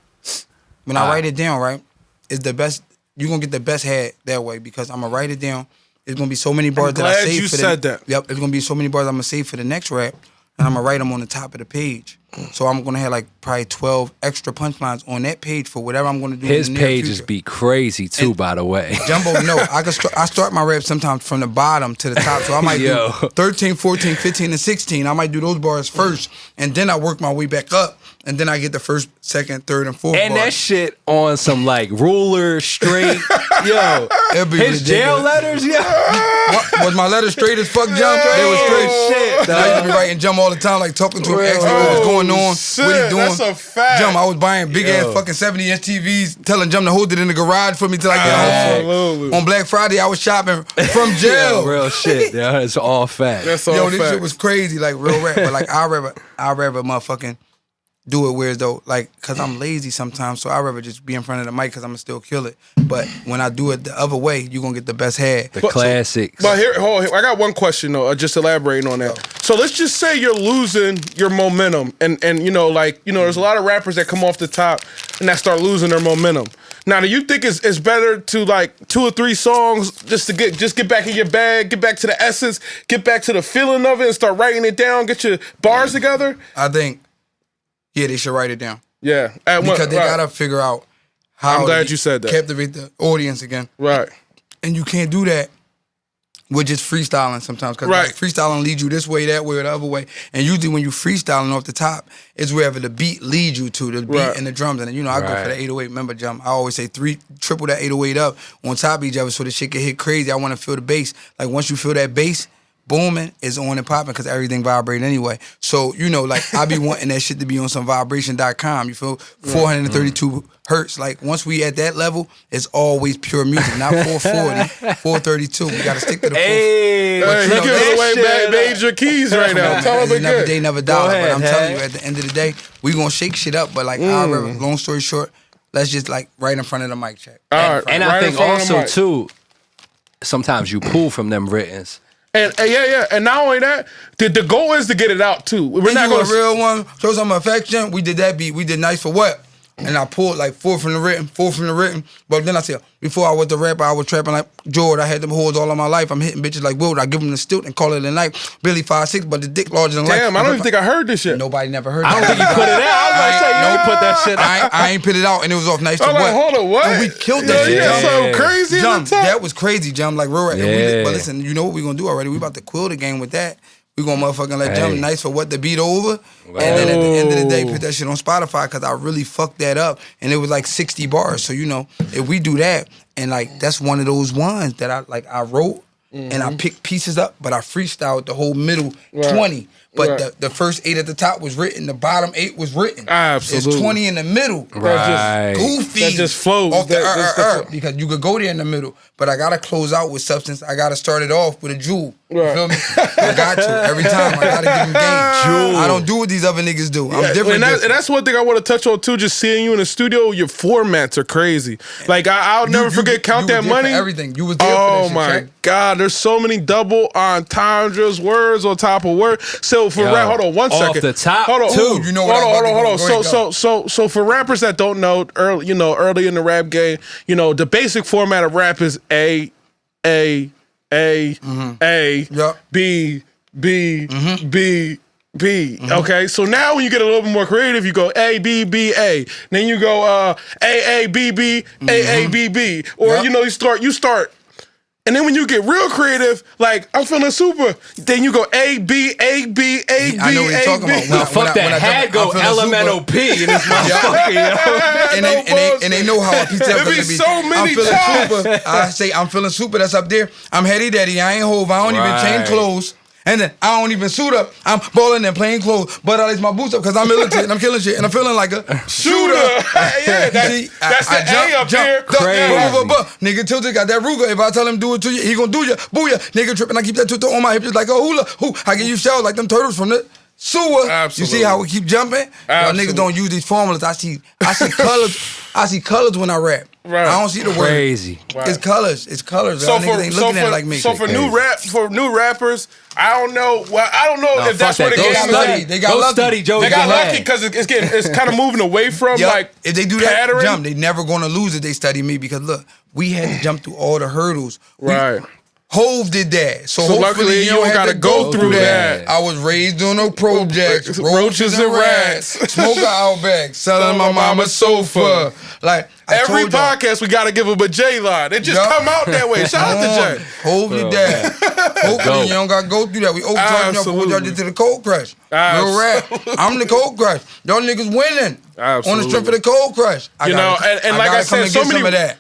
When I write it down, right, it's the best. You're gonna get the best head that way because I'm gonna write it down. There's gonna be so many bars that I glad save you for said that. Yep, there's gonna be so many bars I'm gonna save for the next rap, and I'm gonna write them on the top of the page. So I'm gonna have like probably 12 extra punchlines on that page for whatever I'm gonna do. His in the near pages future. be crazy too, by the way. Jumbo, no, I start my rap sometimes from the bottom to the top. So I might Yo. do 13, 14, 15, and 16. I might do those bars first, and then I work my way back up, and then I get the first, second, third, and fourth. And bar. that shit on some like ruler straight. Yo, It'd be his jail ridiculous. letters, yo. Was my letters straight as fuck, Jump? They were straight. Shit, And I used to be writing Jump all the time, like talking to him, asking what was going on, shit, what he doing. that's a fact. Jump, I was buying big ass fucking 70-inch TVs, telling Jump to hold it in the garage for me till I get home. Absolutely. On Black Friday, I was shopping from jail. Yo, real shit. Yo, it's all fact. That's all Yo, this fact. shit was crazy, like real rap. But like, I'd rather motherfucking do it whereas though, like, cause I'm lazy sometimes, so I'd rather just be in front of the mic cause I'ma still kill it. But when I do it the other way, you gonna get the best head. The classics. But here, I got one question though. Just elaborating on that. So let's just say you're losing your momentum, and there's a lot of rappers that come off the top and that start losing their momentum. Now, do you think it's better to like 2 or 3 songs just to get back in your bag, get back to the essence, get back to the feeling of it, and start writing it down, get your bars together? I think, yeah, they should write it down. Yeah, Because they gotta figure out how I'm glad to you said that. captivate the audience again. Right. And you can't do that with just freestyling sometimes. Because Right. like, freestyling leads you this way, that way, or the other way. And usually when you freestyling off the top, it's wherever the beat leads you to, the beat Right. and the drums. And I go Right. for the 808. Remember, Jump, I always say triple that 808 up on top of each other so the shit can hit crazy. I want to feel the bass. Like once you feel that bass, booming is on and popping because everything vibrates anyway. So, like I be wanting that shit to be on some vibration.com. You feel 432 hertz. Like once we at that level, it's always pure music, not 440, 432. We got to stick to the Hey, Hey, you you know, giving that away shit, major keys right now. Tell them Never again. day, never dollar. ahead, But I'm telling you, Hag. at the end of the day, we gonna shake shit up. But like, I'd rather, long story short, let's just like right in front of the mic check. All right, And right I in think front of the also mic. too, sometimes you pull from them writtens. And and not only that, the goal is to get it out too. We're Then not you going a real one, show some affection. We did that beat. We did Nice for What? And I pulled like 4 from the written. But then I said, before I was the rapper, I was trapping like George. I had them hoes all of my life. I'm hitting bitches like Will. I give them the stilt and call it a night. Billy 5'6", but the dick larger than life. Damn, I don't even think I heard this shit. Nobody never heard I don't that. think you put it out. I was about to say, you ain't put that shit out. I ain't put it out, and it was off Nice I'm for like, What? hold on, what? And we killed Yo, that shit. you got Yeah. something crazy in Jump, the top. that was crazy, Jump. Like real rap. Yeah. But listen, you know what we gonna do already? We about to quill the game with that. We gonna motherfucking let Hey. Jump Nice for What the beat over, and then at the end of the day, put that shit on Spotify because I really fucked that up, and it was like 60 bars. So if we do that, and like that's one of those ones that I wrote and I picked pieces up, but I freestyled the whole middle 20. But Right. the first 8 at the top was written. The bottom 8 was written. Absolutely. It's 20 in the middle. Right. Goofy. That just flows. Off the That's the because you could go there in the middle, but I gotta close out with substance. I gotta start it off with a jewel. You Right. feel me? I got to every time. I gotta give him game. I don't do what these other niggas do. I'm different. And that's one thing I want to touch on too. Just seeing you in the studio, your formats are crazy. Like I'll never forget Count you That was there for Money. everything. You was there for Oh that shit, my Check. God, there's so many double entendres, words on top of words. So for Yo, rap, hold on one off second. the top, hold on, too. You know what hold I'm on, about hold to on. go. Go ahead, So for rappers that don't know, early in the rap game, the basic format of rap is A, A, A, Yup. B, B, B, B. Okay, so now when you get a little bit more creative, you go A, B, B, A. Then you go A, B, B, A, B, B. Or Yup. you know, you start. And then when you get real creative, like I'm feeling super, then you go A, B, A, B, A, B, I know what you're A, talking B. about. No, fuck that. Had go LMNOP in this motherfucker, yo. And they know how I piece up. There be so many I'm feeling times. super. I say I'm feeling super. That's up there. I'm heady daddy. I ain't hove. I don't even change clothes. And then I don't even suit up. I'm balling in plain clothes, but I lace my boots up because I'm militant and I'm killing shit and I'm feeling like a shooter. Yeah, that's the A up there. Nigga tilted got that Ruger. If I tell him do it to you, he gonna do ya. Booyah. Nigga tripping. I keep that tutu on my hip just like a hula. I give you shells like them turtles from the sewer. Absolutely. You see how we keep jumping? Y'all niggas don't use these formulas. I see colors. I see colors when I rap. Right. I don't see the word. Crazy. Right. It's colors. It's colors. So Y'all niggas ain't looking at it like me. So for new rappers, I don't know. Well, I don't know if that's where the Go game study. is. They got Go lucky. study, Joe. They got Jihad. lucky because it's kind of moving away from Yup. like if they do pattern. that jump, they never gonna lose if they study me because look, we had to jump through all the hurdles. Right. Hove did that, so So hopefully luckily you you don't have gotta to go through that. I was raised on no projects, Roaches and rats. smoker out back, selling my mama's sofa. Like I Every told y'all, podcast, we got to give him a J line. It just Yup. come out that way. Shout out to Jay. Hove did that. Hopefully you don't gotta go through that. We overcharging y'all for what y'all did to the cold crush. Real rap. I'm the cold crush. Y'all niggas winning. On the strength of the cold crush. And like I said,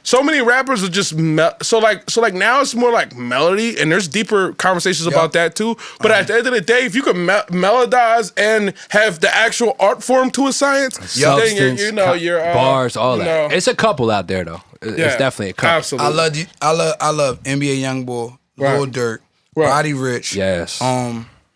so many rappers are just so like now it's more like melody, and there's deeper conversations about that too. But at the end of the day, if you can melodize and have the actual art form to a science, then you're bars, all that. It's a couple out there though. It's definitely a couple. Absolutely. I love NBA Youngboy, Lil Durk, Roddy Ricch. Yes.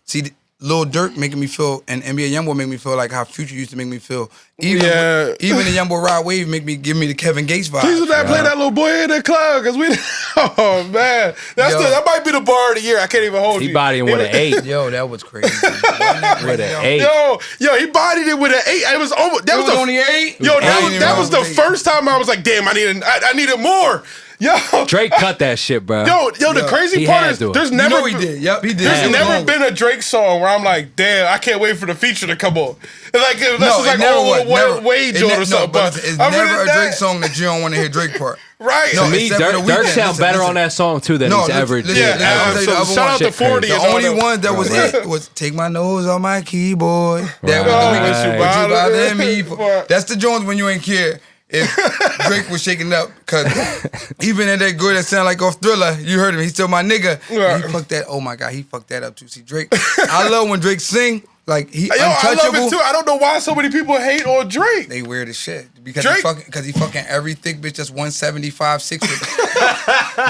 See, Lil Durk making me feel, and NBA Youngboy make me feel like how Future used to make me feel. Even the Youngboy Rod Wave give me the Kevin Gates vibe. Please do not play that little boy in the club, because we. Oh man, that might be the bar of the year. I can't even hold you. He bodying with an 8. Yo, that was crazy. With an 8. Yo, he bodied it with an 8. It was almost. That was only 8. Yo, that was the first time I was like, damn, I needed more. Yo, Drake cut that shit, bro. Yo, the crazy part is there's never he did. Yep, he did. There's never been a Drake song where I'm like, damn, I can't wait for the feature to come on. It's like Wade joint or something. But it's never a Drake song that you don't want to hear Drake part. Right. To me, Dirk sound better on that song too than he's ever did. Shout out to 40. The only one that was it was "Take My Nose on My Keyboard." That was the What you bothering me for. That's the joint when you ain't care if Drake was shaking up, because even in that good that sound like off Thriller, you heard him. He's still my nigga. He fucked that. Oh my God, he fucked that up too. See, Drake. I love when Drake sing. Like he untouchable. I love it too. I don't know why so many people hate on Drake. They weird as shit because he fucking every thick bitch that's 175, 6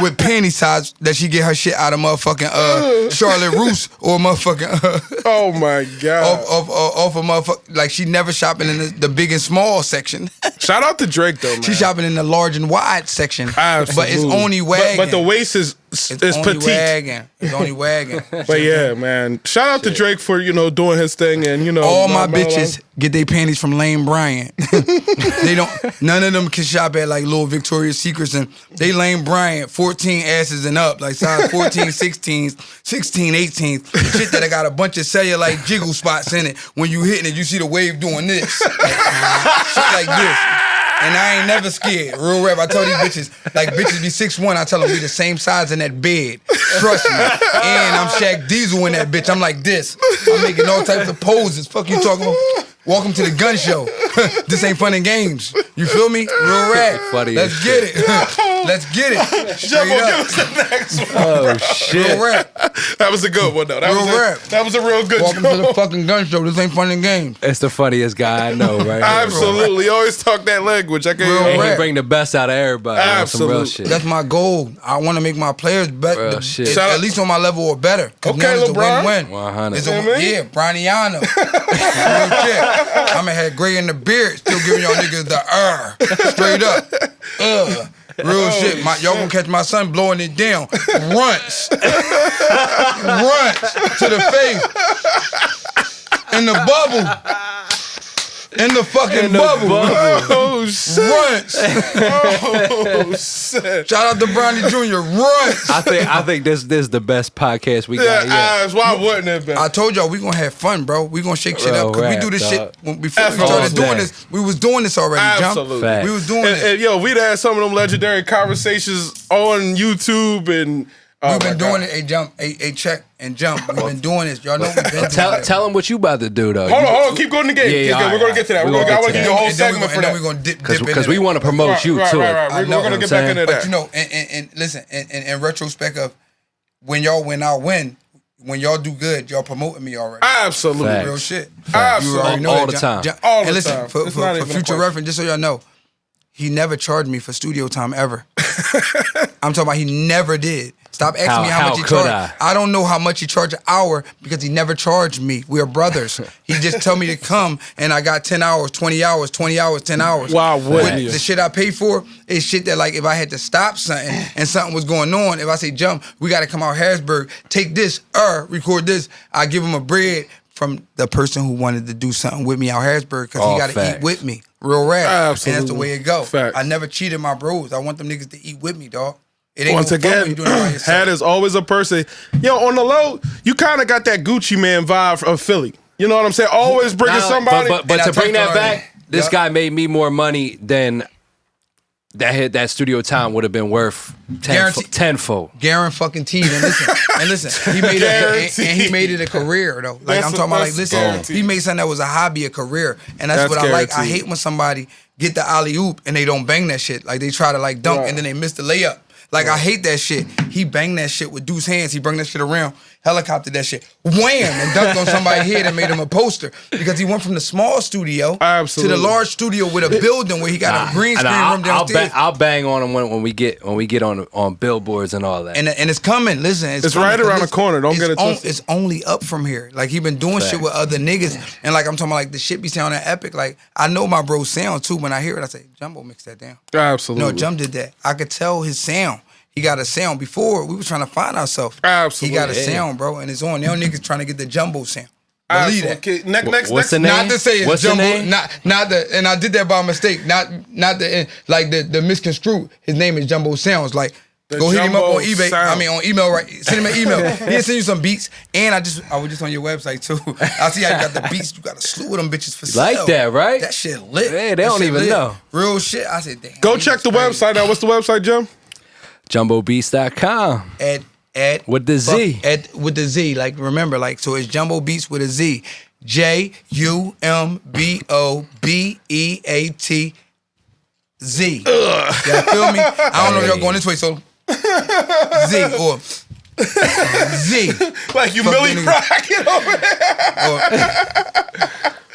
with panty size that she get her shit out of motherfucking Charlotte Roos or motherfucking oh my God off of motherfucking, like she never shopping in the big and small section. Shout out to Drake though, man. She shopping in the large and wide section. Absolutely. But it's only wagging. But the waist is petite. It's only wagging. But yeah, man. Shout out to Drake for doing his thing, and all my bitches get their panties from Lane Bryant. They don't. None of them can shop at like little Victoria's Secrets, and they Lane Bryant 14 asses and up, like size 14, 16s, 16, 18s. Shit that I got a bunch of cellulite jiggle spots in it. When you hitting it, you see the wave doing this, shit like this. And I ain't never scared. Real rap. I tell these bitches, like bitches be 6'1", I tell them we the same size in that bed. Trust me. And I'm Shaq Diesel in that bitch. I'm like this. I'm making all types of poses. Fuck you talking about? Welcome to the gun show. This ain't fun and games. You feel me? Real rap. Let's get it. Let's get it. Jumbo, give us the next one. Oh shit. Real rap. That was a good one though. That was a real good Welcome to the fucking gun show. This ain't fun and games. It's the funniest guy I know, right? Absolutely. You always talk that language. I can't. He bring the best out of everybody. Absolutely. Some real shit. That's my goal. I want to make my players better, at least on my level or better. Okay, now it's LeBron. a win-win. 100. Yeah, Browniano. Real shit. I'ma have gray in the beard, still giving y'all niggas the straight up. Real shit. Y'all gonna catch my son blowing it down. Runts to the face. In the bubble. In the fucking bubble. Oh shit! Runts. Oh shit! Shout out to Brownie Jr. Runts. I think this is the best podcast we got. Yeah, why wouldn't it be? I told y'all we gonna have fun, bro. We gonna shake shit up because we do this shit before we started doing this. We was doing this already, Absolutely. Jump. We was doing it. And, yo, we'd had some of them legendary conversations on YouTube and. We've been doing it, a check and jump. We've been doing this. Y'all know we've been doing it. Tell them what you about to do though. Hold on. Keep going to the game. Yeah, We're gonna get to that. I want to give you a whole segment for that. We're gonna dip because we want to promote you too. Right. We're gonna get back into that. But you know, and listen, in retrospect of when y'all win, I'll win. When y'all do good, y'all promoting me already. Absolutely. Facts. Real shit. Absolutely. You already know all that, the time. All the and listen, time. for It's not even a future question. reference, just so y'all know, he never charged me for studio time ever. I'm talking about he never did. Stop asking me how much he charged. I don't know how much he charged an hour because he never charged me. We are brothers. He just tell me to come and I got 10 hours, 20 hours, 20 hours, 10 hours. Why wouldn't you? The shit I pay for is shit that like if I had to stop something and something was going on, if I say jump, we got to come out Harrisburg, take this, record this, I give him a bread from the person who wanted to do something with me out Harrisburg because he got to eat with me. Real rap. Absolutely. And that's the way it go. Facts. I never cheated my bros. I want them niggas to eat with me, dog. It ain't Once no fun when again, you doing it by yourself. Had is always a person. Yo, on the low, you kind of got that Gucci Man vibe of Philly. You know what I'm saying? Always bringing somebody. But And I to bring touched that on back, it. this Yup. guy made me more money than that studio time would have been worth tenfold. Garen fucking T. And listen, he made it, and he made it a career though. Like That's I'm talking about, like listen, guaranteed. he made something that was a hobby, a career, and that's what I like. I guaranteed. hate when somebody get the alley oop and they don't bang that shit. Like they try to like dunk and then they miss the layup. Like I hate that shit. He banged that shit with Deuce hands. He bring that shit around, helicoptered that shit, wham, and dunked on somebody's head and made him a poster because he went from the small studio to the large studio with a building where he got a green screen room downstairs. I'll bang on him when we get on billboards and all that. And it's coming. Listen, It's coming, right 'cause around the corner. Don't get it twisted. It's only up from here. Like he been doing shit with other niggas, and like I'm talking about, like the shit be sounding epic. Like I know my bro sound too. When I hear it, I say, Jumbo, mix that down. Absolutely. No, Jump did that. I could tell his sound. He got a sound before. We was trying to find ourselves. Absolutely. He got a sound, bro, and it's on. Now niggas trying to get the Jumbo sound. Believe that. Okay, next. What's the name? Not to say it's What's the Jumbo, name? not the, and I did that by mistake. Not the like the misconstrued. His name is Jumbo Sounds. Like go hit him up Jumbo on eBay. Sound. I mean on email, right? Send him an email. He'll send you some beats. And I was just on your website too. I see how you got the beats. You got a slew of them bitches for sale. Like that, right? That shit lit. Hey, they That don't shit even lit. know. Real shit. I said, damn. Go these check the crazy. website out. What's the website, Jim? JumboBeats.com. At With the Z. With the Z. Like remember, like so it's Jumbo Beats with a Z. JUMBOBEAT Z. Y'all feel me? I don't know if y'all going this way, so Z or Z. Like you Fuck Millie niggas. Rocket over there.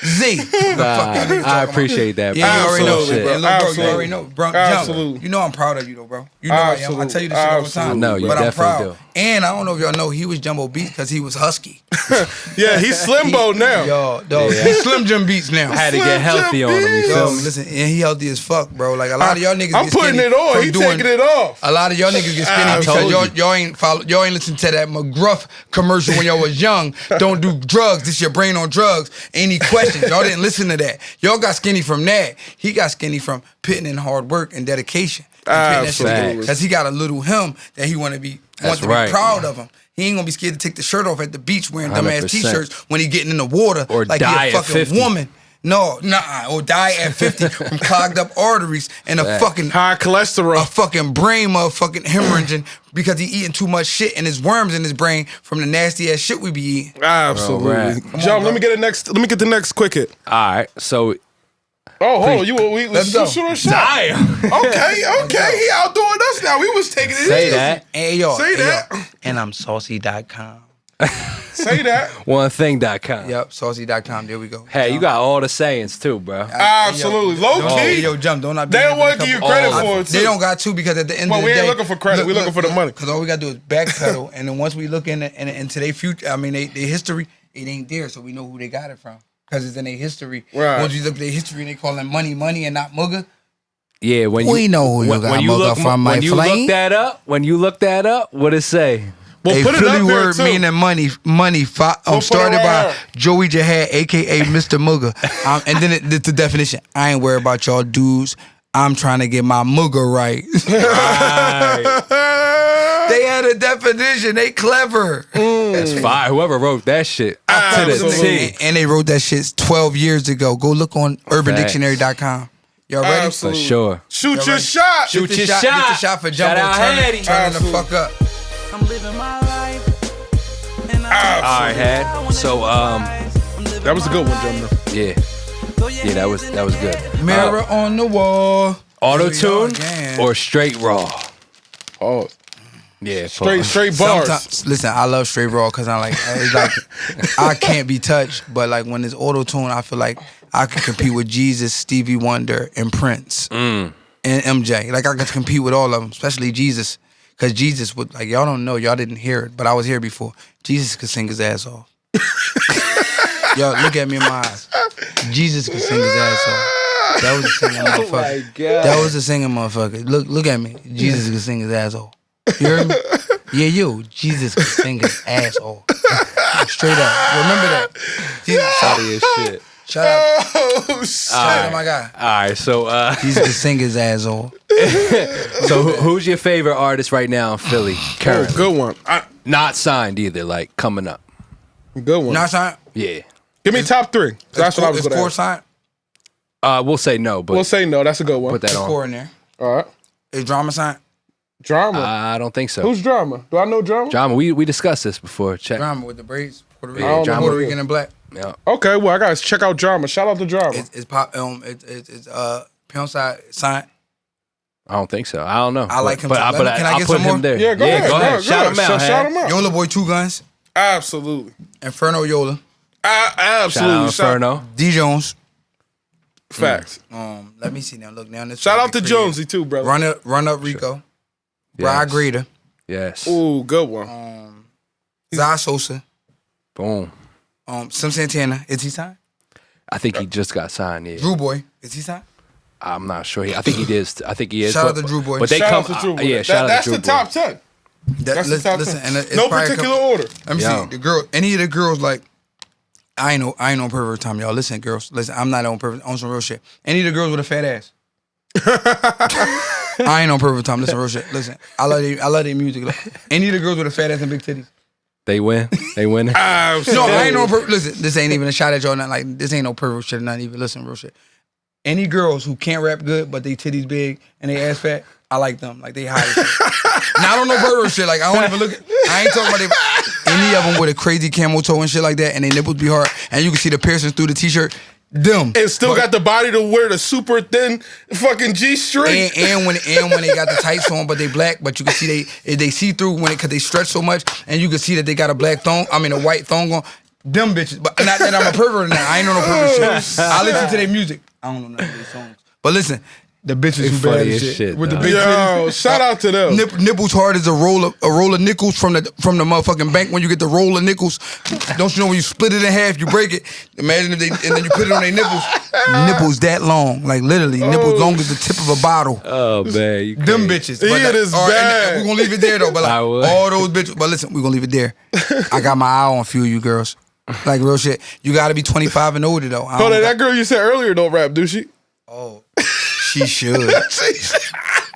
Z. I appreciate that. Yeah, you already know, Absolutely, bro. bro. And look, bro, you Absolutely. already know. Bro, Absolutely. Jump. You know I'm proud of you, though, bro. You know I am. I tell you this shit all the time. Absolutely. No, you but I'm definitely proud. do. And I don't know if y'all know, he was Jumbo Beats because he was husky. Yeah, he's Slimbo now. Yo, dog, he's Slim Jim Beats now. I had to get healthy on him. You Yo, feel me? listen, and he healthy as fuck, bro. Like a lot of y'all niggas I'm get putting skinny it on. from He doing- taking it off. A lot of y'all niggas get skinny I because told y'all ain't listen to that McGruff commercial when y'all was young. Don't do drugs. This your brain on drugs. Any questions? Y'all didn't listen to that. Y'all got skinny from that. He got skinny from putting in hard work and dedication. Absolutely. Because he got a little him that he want to be right. proud of him. He ain't gonna be scared to take the shirt off at the beach wearing dumbass 100%. t-shirts when he getting in the water Or like die he a at fucking 50. woman. No, or die at 50 from clogged up arteries and a fucking High cholesterol. a fucking brain motherfucking hemorrhaging because he eating too much shit and his worms in his brain from the nasty ass shit we be eating. Absolutely. Right. Jump. Let me get the next quick hit. All right. So Oh, hold on. Let's go. Shoot a shot. damn. Okay. He outdoing us now. We was taking it Say easy. that. Hey, yo. Say that. Yo. And I'm saucy.com. Say that. OneThing.com. Yep, saucy.com. There we go. Hey, you got all the sayings too, bro. Absolutely. Low Hey, key. yo, Jump, don't I be They don't having want a to give you couple- credit all for of it, too. They don't got to because at the end Well, of the we day, ain't looking for credit. We looking for the money. Because all we got to do is backpedal, and then once we look into their future, I mean, their history, it ain't there, so we know who they got it from. Because it's in their history. Right. Once you look at their history and they call them money and not mugga, Yeah, when We you know who you got, when you mother, look from my when you flame. look that up, what it say? Well, a put it Philly up there, word too. meaning money. We'll Started put it right by here. Joey Jihad, aka Mr. Mugga. And then it's the definition. I ain't worried about y'all dudes. I'm trying to get my mugga right. They had a definition. They clever. That's fire. Whoever wrote that shit to the Absolutely. T. And they wrote that shit 12 years ago. Go look on UrbanDictionary.com. Y'all ready? For Absolutely. sure. Shoot your ready? shot. Shoot Get your the shot. Get the shot for Shout Jumbo. out Hattie. Turning the Absolutely. fuck up. I'm living my life. And All right, Had. So That was a good one, Jumbo. yeah, that was good. Mirror on the wall. Auto Here we go tune again. or straight raw? Oh, Yeah, straight bars. Sometimes, listen, I love straight raw because I'm like, it's like I can't be touched. But like when it's auto tune, I feel like I can compete with Jesus, Stevie Wonder, and Prince, and MJ. Like I can compete with all of them, especially Jesus, because Jesus would like y'all don't know, y'all didn't hear it, but I was here before. Jesus could sing his ass off. Y'all look at me in my eyes. Jesus could sing his ass off. That was a singing motherfucker. my God. That was a singing motherfucker. Look at me. Jesus could sing his ass off. You heard me? Yeah, yo. Jesus could sing his ass off. Straight up. Remember that. Jesus, Out of your shit. shout out. Oh, shit. Shout out, my guy. All right, so Jesus could sing his ass off. who's your favorite artist right now in Philly? Oh, Currently, good one. not signed either. Like coming up. Good one. Not signed. Yeah. Give me top three. That's what I was It's going core to ask. signed. We'll say no, but We'll say no. That's a good one. put that It's on. core in there. All right. Is drama signed? Drama. I don't think so. Who's drama? Do I know drama? Drama? We discussed this before. Check. Drama with the braids. Puerto I don't Rican, know Puerto who it Rican and black. Yeah. Okay, well, I got to check out drama. Shout out to drama. It's pop. It's pound side signed. I don't think so. I don't know. I like him But, too. but Can I I'll get put some him more? there. Yeah, go ahead. Go ahead. Shout him out. Shout Had. him out. Yola Boy, 2 Guns. Absolutely. Inferno Yola. Shout Absolutely. out Inferno. D Jones. Facts. Let me see now. Look now. This Shout will out be to creative. Jonesy too, brother. Run up Rico. Rod Yes. Grader. Yes. Ooh, good one. Zai Sosa. Boom. Sim Santana. Is he signed? I think he just got signed. Yeah. Drew Boy. Is he signed? I'm not sure. I think he did. I think he is. Shout out but- to Drew Boy. But they Shout come. out to Drew Boy. Yeah. Shout out That's to Drew the Boy. top 10. That's the top 10. And it's No probably a particular couple- order. Let me Yo. see. The girl, any of the girls, like, I ain't on pervert time, y'all. Listen, girls. Listen, I'm not on pervert, on some real shit. Any of the girls with a fat ass. I ain't on pervert time. Listen, real shit. Listen, I love their music. Any of the girls with a fat ass and big titties. They win. They win. No, I ain't on pervert. Listen, this ain't even a shot at y'all. Not like this ain't no pervert shit. Not even. Listen, real shit. Any girls who can't rap good but they titties big and they ass fat, I like them. Like they hot as shit. Now I don't know pervert shit. Like I don't even look at. I ain't talking about any of them with a crazy camel toe and shit like that, and they nipples be hard, and you can see the piercings through the t-shirt. Them. And still got the body to wear the super thin fucking G-string. And when they got the tights on, but they black, but you can see they see through when because they stretch so much, and you can see that they got a black thong. I mean a white thong on. Them bitches, but not that I'm a pervert or not. I ain't on no pervert shit. I listen to their music. I don't know none of their songs, but listen, the bitches who bad funny as as shit, with the dog. big Yo, titties. shout out to them. Nipples hard as a roll of nickels from the motherfucking bank when you get the roll of nickels. Don't you know when you split it in half, you break it? Imagine if and then you put it on their nipples. Nipples that long, like literally nipples long as the tip of a bottle. Oh man, you Them crazy. bitches. Yeah, it is bad. We're gonna leave it there though. But I like would. all those bitches. But listen, we're gonna leave it there. I got my eye on a few of you girls. Like real shit. You gotta be 25 and older though. Hold on, that girl you said earlier don't rap, do she? Oh, she should.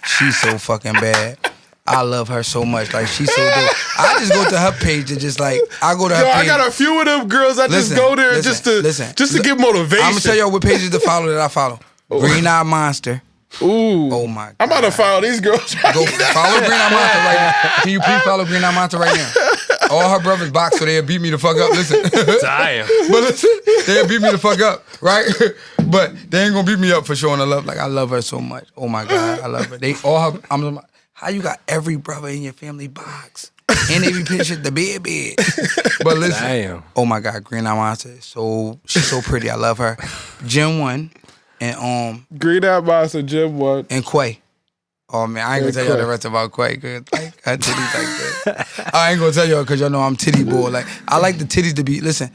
She's so fucking bad. I love her so much. Like she's so dope. I just go to her page and just like I go to her Yo, page. I got a few of them girls. I just Listen, go there listen, just to get motivation. I'm gonna tell y'all what pages to follow that I follow. Green Eye Monster. Ooh. Oh my God. I'm about to follow these girls. Go follow Green Eye Monster right now. Can you please follow Green Eye Monster right now? All her brothers box, so they'll beat me the fuck up. Listen. Damn. But listen, they'll beat me the fuck up, right? But they ain't gonna beat me up for showing her love. Like I love her so much. Oh my God, I love her. They all her. How you got every brother in your family box? And they be pictured the bed. But listen, Damn. oh my God, Green Eye Monster. She's so pretty. I love her. Gen 1 and Green Eye Monster, Jim one. and Quay. Oh man, I ain't gonna tell y'all the rest about Quay, cause like her titties like that. I ain't gonna tell y'all cause y'all know I'm titty boy. Like I like the titties to be. Listen,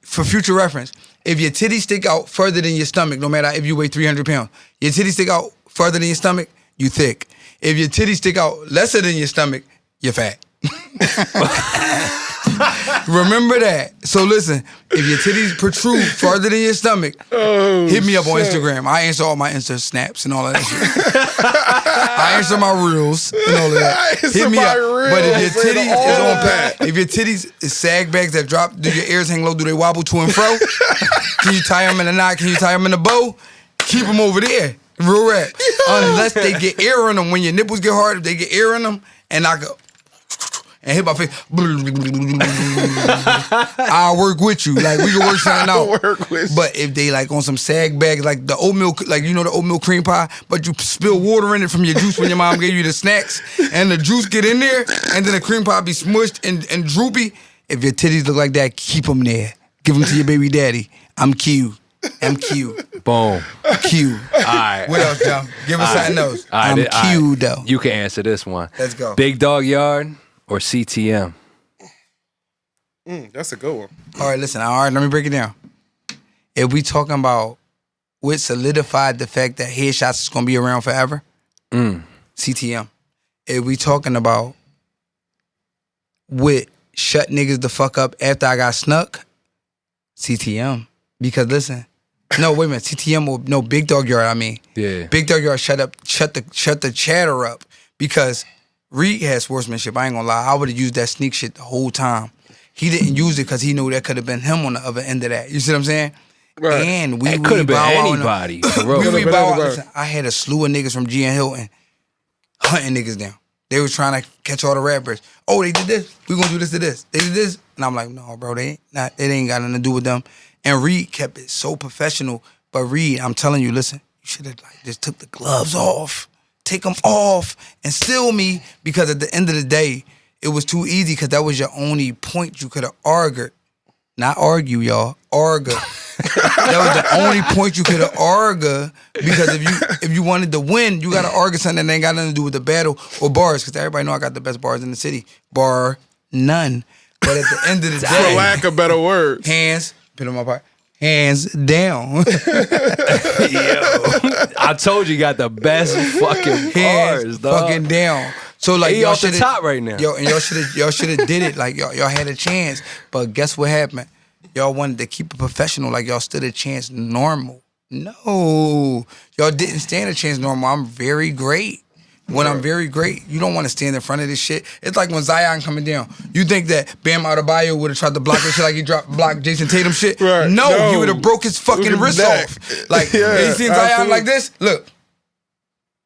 for future reference, if your titties stick out further than your stomach, no matter if you weigh 300 pounds, your titties stick out further than your stomach, you thick. If your titties stick out lesser than your stomach, you're fat. Remember that. So listen, if your titties protrude farther than your stomach, hit me up on Instagram. I answer all my Insta snaps and all of that shit. I answer my reels and all of that. Hit me up. But if your titties is on pat, if your titties is sag bags that drop, do your ears hang low? Do they wobble to and fro? Can you tie them in a knot? Can you tie them in a bow? Keep them over there. Real rap. Unless they get air in them. When your nipples get hard, if they get air in them, and I go and hit my face, I'll work with you. Like, we can work something out. But if they like on some sag bags, like the oatmeal, like you know the oatmeal cream pie, but you spill water in it from your juice when your mom gave you the snacks, and the juice get in there, and then the cream pie be smushed and droopy. If your titties look like that, keep them there. Give them to your baby daddy. I'm cute. Boom. Q. All right. What else, John? Give us something else. I'm cute, though. You can answer this one. Let's go. Big Dog Yard or CTM? That's a good one. All right, listen. All right, let me break it down. If we talking about what solidified the fact that headshots is going to be around forever, CTM. If we talking about what shut niggas the fuck up after I got snuck, CTM. Because listen, no, wait a minute, CTM or no, Big Dog Yard, I mean. Yeah. Big Dog Yard shut the chatter up because Reed had sportsmanship. I ain't gonna lie. I would have used that sneak shit the whole time. He didn't use it because he knew that could have been him on the other end of that. You see what I'm saying? Right. And we It could have been bow out anybody. For real. we bow out. Listen, I had a slew of niggas from G and Hilton hunting niggas down. They was trying to catch all the rappers. Oh, they did this. We gonna do this to this. They did this. And I'm like, no, bro, it ain't got nothing to do with them. And Reed kept it so professional. But Reed, I'm telling you, listen, you should have like just took the gloves off. Take them off and steal me, because at the end of the day, it was too easy because that was your only point you could have argued. Not argue, y'all. Argue. That was the only point you could have argued, because if you wanted to win, you got to argue something that ain't got nothing to do with the battle or bars, because everybody know I got the best bars in the city. Bar none. But at the end of the day, for lack of better words, hands, put on my part, hands down. Yo, I told you got the best fucking bars, hands dog. fucking down. So like He y'all off the shoulda- top right now. Yo, and y'all should have did it. Like y'all had a chance, but guess what happened? Y'all wanted to keep it professional, like y'all stood a chance normal. No, y'all didn't stand a chance normal. I'm very great. When I'm very great, you don't want to stand in front of this shit. It's like when Zion coming down. You think that Bam Adebayo would have tried to block this shit like he blocked Jason Tatum shit? Right. No, he would have broke his fucking wrist off. Like, you seen Zion like this? Look.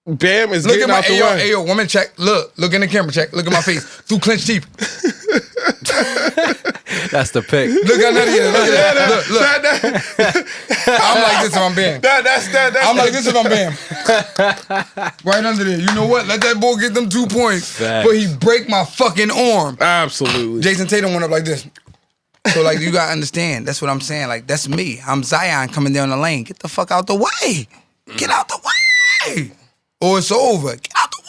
Bam is Look getting at my out the way. hey yo, woman check. Look in the camera, check. Look at my face through clenched teeth. That's the pick. Look at that. Look. I'm like this if I'm Bam. I'm like this if I'm Bam. Right under there. You know what? Let that boy get them 2 points. Facts. But he break my fucking arm. Absolutely. Jason Tatum went up like this. So like you gotta understand. That's what I'm saying. Like that's me. I'm Zion coming down the lane. Get the fuck out the way. Get out the way. Or it's over. Get out the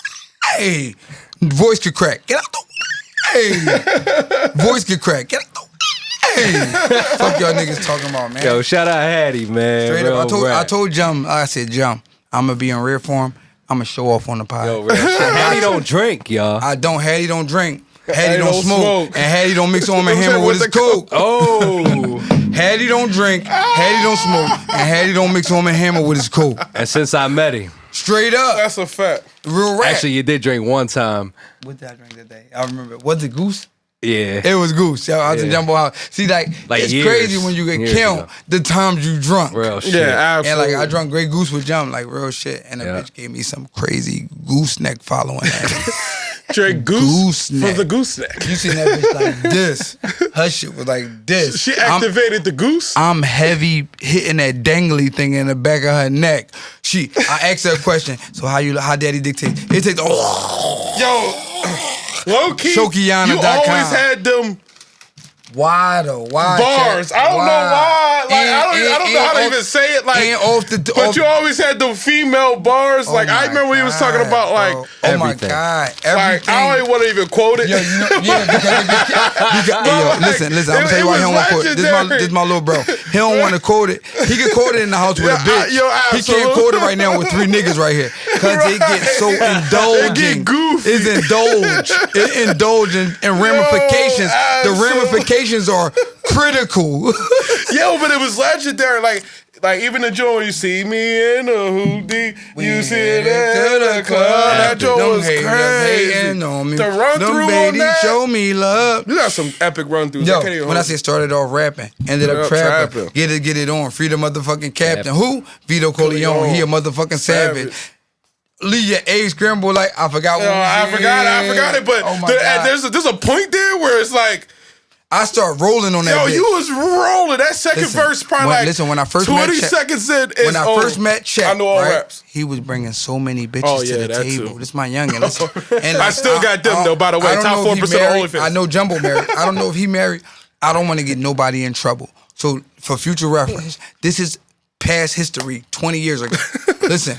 way. Voice could crack. Get out the way. Voice could crack. Get out the way. Fuck y'all niggas talking about, man. Yo, shout out Hattie, man. Straight Real up, I rap. told Jum, I said, Jum, I'm gonna be in rare form. I'm gonna show off on the pod. Yo, real shit. Hattie don't drink, y'all. I don't. Hattie don't drink. Hattie don't don't smoke. smoke. And Hattie don't mix on and hammer with his coke. Oh. Hattie don't drink. Hattie don't smoke. And Hattie don't mix on and hammer with his coke. And since I met him, Straight up. That's a fact. Real rap. actually, you did drink one time. What did I drink that day? I remember. Was it Goose? Yeah. It was Goose. I was in Yeah. Jumbo House. See, like it's years. crazy when you can Years count ago. the times you drunk. Real shit. Yeah, And absolutely. like I drunk Grey Goose with Jum, like real shit. And the Yeah. bitch gave me some crazy gooseneck following that. Drake Goose for Gooseneck. the gooseneck. You seen that bitch like this. Her shit was like this. She activated the goose. I'm heavy hitting that dangly thing in the back of her neck. I asked her a question. So how daddy dictates? It takes Yo, low key. Shokiana.com. You always had them why though? Why bars. Jack? I don't know why. Like And- I don't know how to and even say it. Like, and off the but you always had them female bars. Like I remember when he was talking about like. bro. Oh my everything. God. Like, Everything. I don't even want to even quote it. Yo, you know, yeah, because hey, yo, Like, listen, I'm gonna tell you it why he don't was want to quote it. legendary. This my little bro. He don't want to quote it. He can quote it in the house with a Yeah, bitch. yo, He can't absolutely. quote it right now with 3 niggas right here. Cause they get so They indulging. get goofy. is indulge. It indulge in ramifications. The ramifications are critical. Yo, but it was legendary. Like even the joint, you see me in a hoodie, you see it in the club. That joint was crazy. The run through on that. Show me love. You got some epic run throughs. Yo, when I say started off rapping, ended up trapping. Get it on. Free the motherfucking captain. Who? Vito Corleone. He a motherfucking savage. Leave your A scramble like I forgot what I forgot it. But there's a point there where it's like. I start rolling on that. Yo, bitch. You was rolling. That second verse probably when I first 20 met seconds in. When I first met Check, I know all raps. He was bringing so many bitches to the table. This my youngin. And I still got them though. By the way, top 4% of OnlyFans. I know Jumbo married. I don't know if he married. I don't want to get nobody in trouble. So for future reference, this is past history. 20 years ago. Listen,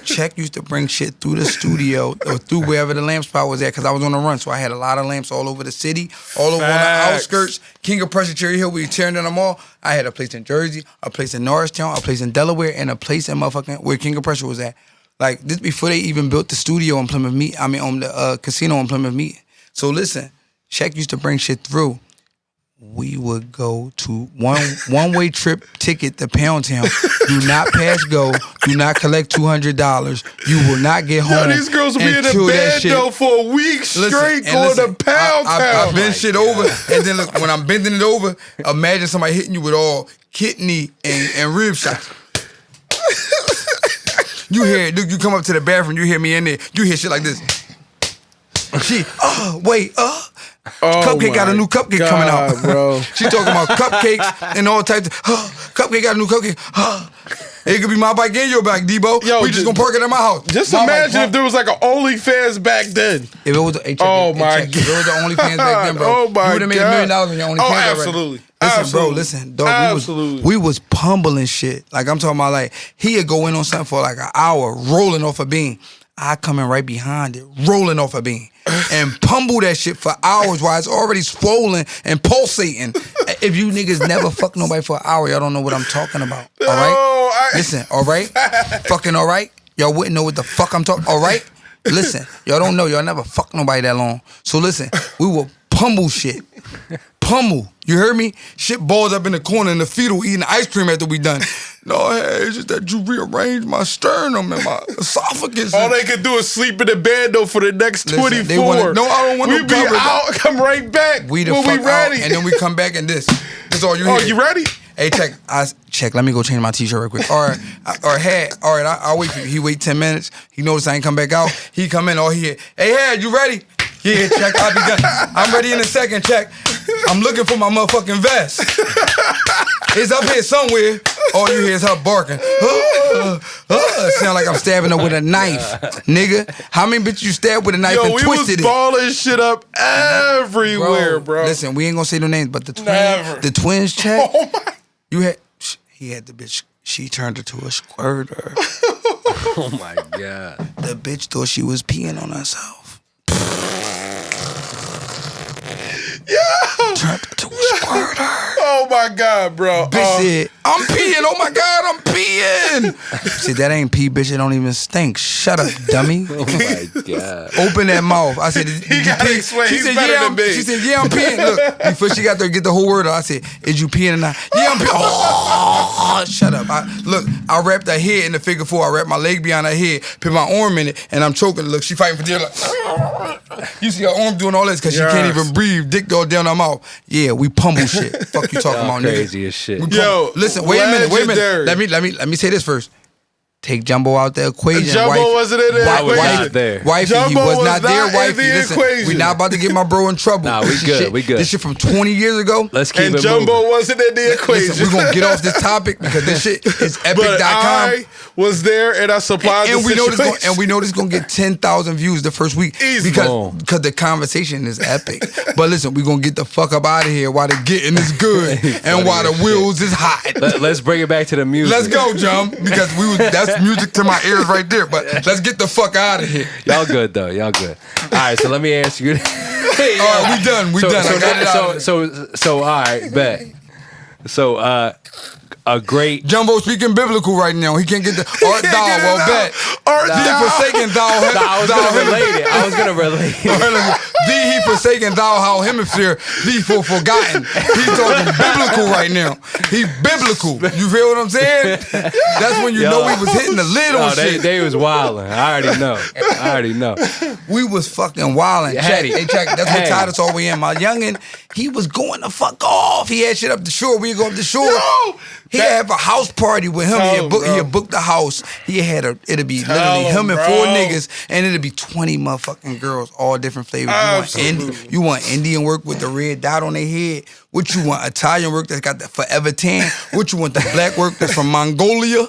Check used to bring shit through the studio or through wherever the lamp spot was at because I was on the run. So I had a lot of lamps all over the city, all over on the outskirts. King of Prussia, Cherry Hill, we were tearing down them all. I had a place in Jersey, a place in Norristown, a place in Delaware, and a place in motherfucking where King of Prussia was at. Like this before they even built the studio in Plymouth Meet. I mean, on the casino in Plymouth Meet. So listen, Check used to bring shit through. We would go to one-way trip ticket to Pound Town. Do not pass go. Do not collect $200. You will not get home. Yo, these girls will be in the bed though for a week straight going to Pound Town. I bend shit over, and then look, when I'm bending it over, imagine somebody hitting you with all kidney and rib shots. You hear it, you come up to the bathroom, you hear me in there, you hear shit like this. Cupcake got a new cupcake coming out, bro. She talking about cupcakes and all types of. Cupcake got a new cupcake. It could be my bike and your bike, Debo. Yo, we just gonna park it at my house. Just imagine if there was like an OnlyFans back then. If it was, if it was the OnlyFans back then, bro, oh my you would have made $1 million on your OnlyFans. Oh, absolutely. Listen, bro, listen, dog. We was pummeling shit. Like I'm talking about, like he'd go in on something for like an hour, rolling off a bean. I come in right behind it, rolling off a bean, and pummel that shit for hours while it's already swollen and pulsating. If you niggas never fuck nobody for an hour, y'all don't know what I'm talking about. All right? Listen, all right? Fucking all right? Y'all wouldn't know what the fuck I'm talking. All right? Listen, y'all don't know. Y'all never fucked nobody that long. So listen, we will pummel shit. Pummel. You heard me? Shit balls up in the corner in the fetal eating ice cream after we done. No, hey, it's just that you rearranged my sternum and my esophagus. All they could do is sleep in the bed though for the next 24. No, I don't want no coverage. We be out, come right back. We the fuck we ready. Out, and then we come back and this. That's all you hear. Oh, you ready? Hey, Check. Let me go change my t-shirt real quick. All right, I'll wait for you. He wait 10 minutes. He noticed I ain't come back out. He come in, all he hear, hey, Head, you ready? Yeah, Check, I'll be done. I'm ready in a second, Check. I'm looking for my motherfucking vest. It's up here somewhere. All you hear is her barking. Sound like I'm stabbing her with a knife, nigga. How many bitches you stabbed with a knife and twisted it? We was balling shit up everywhere, bro. Listen, we ain't gonna say no names, but the twins, Check. Oh my. He had the bitch. She turned her to a squirter. Oh my God. The bitch thought she was peeing on herself. Yeah. Turned her to a squirter. Oh my God, bro. Bitch said, I'm peeing. Oh my God, I'm peeing. Said, that ain't pee, bitch. It don't even stink. Shut up, dummy. Oh my God. Open that mouth. I said, did you pee? She said, yeah, I'm peeing. Look, before she got there to get the whole word out, I said, is you peeing or not? Yeah, I'm peeing. Oh, shut up. I wrapped her head in the figure 4. I wrapped my leg behind her head, put my arm in it, and I'm choking. Look, she fighting for dear. Like, you see her arm doing all this because she can't even breathe. Dick all down her mouth. Yeah, we pummel shit. Fuck you talking about, nigga. Crazy as shit. Yo, listen, wait a minute. Let me say this first. Take Jumbo out the equation. Jumbo wasn't in the equation. Wifey, he was not there. Wifey, listen, we not about to get my bro in trouble. Nah, we good. We good. This shit from 20 years ago. Let's keep it Jumbo moving. wasn't in the equation. Listen, we're gonna get off this topic because this shit is epic.com. But I was there and I supplied the situation. And we know this gonna get 10,000 views the first week. Easy. Because the conversation is epic. But listen, we gonna get the fuck up out of here while the getting is good and while the wheels is hot. Let's bring it back to the music. Let's go, Jum, because that's music to my ears right there. But let's get the fuck out of here. Y'all good though. Y'all good. All right, so let me ask you. All right, we done. I got it out. So all right, bet. So a great Jumbo speaking biblical right now. He can't get the art thou. Well, bet. Art Thee thou. forsaken thou. I was gonna relate it. Thee he forsaken thou how hemisphere. Thee for forgotten. He's talking biblical right now. He biblical. You feel what I'm saying? That's when you know we was hitting the lid on shit. They was wilding. I already know. We was fucking wilding. Yeah, Check. Hattie. Hey, check. That's what Hey. Titus all we in. My youngin', he was going the fuck off. He had shit up the shore. We go up the shore. Yo, He had a house party with him. Tell him, He bro. had booked the house. It'd be Tell literally him him, and bro. 4 niggas, and it'd be 20 motherfucking girls, all different flavors. Absolutely. You want Indian work with the red dot on their head? What you want? Italian work that's got the forever tan? What you want? The black work that's from Mongolia?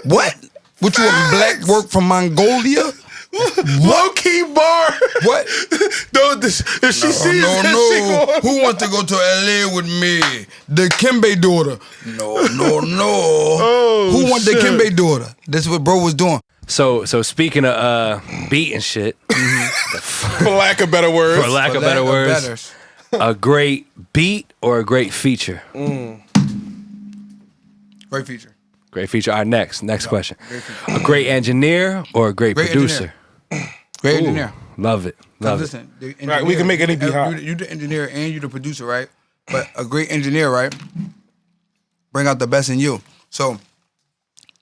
What? What you want? Black work from Mongolia? Low key bar. What? If she sees No, that no. shit going, Who wants to go to LA with me? The Kimbe daughter. No. Oh, Who want the shit. Kimbe daughter? That's what bro was doing. So speaking of beating shit, for lack of better words. for lack of better words, a great beat or a great feature? Great feature. Great feature. All right, next question. A great engineer or a great producer? Great Ooh, engineer. Love it. Love it. Listen, the Right, we can make any beat hot. You the engineer and you the producer, right? But a great engineer, right? Bring out the best in you. So,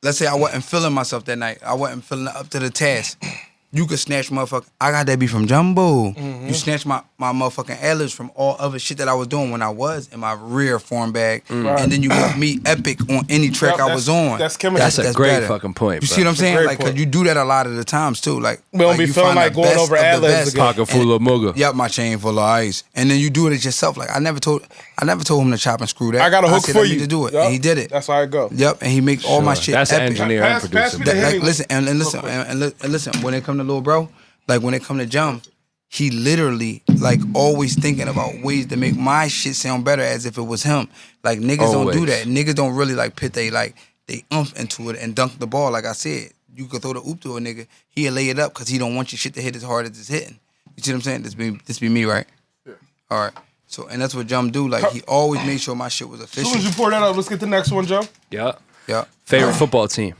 let's say I wasn't feeling myself that night. I wasn't feeling up to the task. You could snatch motherfucker. I got that beat from Jumbo. You snatch my motherfucking ad-libs from all other shit that I was doing when I was in my rear form bag. And then you got me epic on any track Yep, I was on. that's chemistry. That's a great better. fucking point, You bro. see what I'm saying? great Like, cause point. you do that a lot of the times too. Like, We don't be you feeling find the like going best over of the ad-libs best. again. Pocket full of mooga. Yep, my chain full of ice. And then you do it yourself. Like I never told him to chop and screw that. I got a hook said, for "Let me you to do it. Yep. And he did it. That's how it go. Yep, and he make all my Sure. shit That's an epic. engineer and Pass producer. me the Like, Henny. listen, and listen, and listen, when it come to Lil Bro, like when it come to Jum, he literally like always thinking about ways to make my shit sound better as if it was him. Like niggas don't do Always. that. Niggas don't really like put they oomph into it and dunk the ball. Like I said, you could throw the oop to a nigga, he'll lay it up because he don't want your shit to hit as hard as it's hitting. You see what I'm saying? This be me, right? Yeah. All right. So and that's what Jum do. Like he always made sure my shit was As soon as you efficient. pour that up, let's get the next one, Joe. Yeah. Yeah. Favorite football team?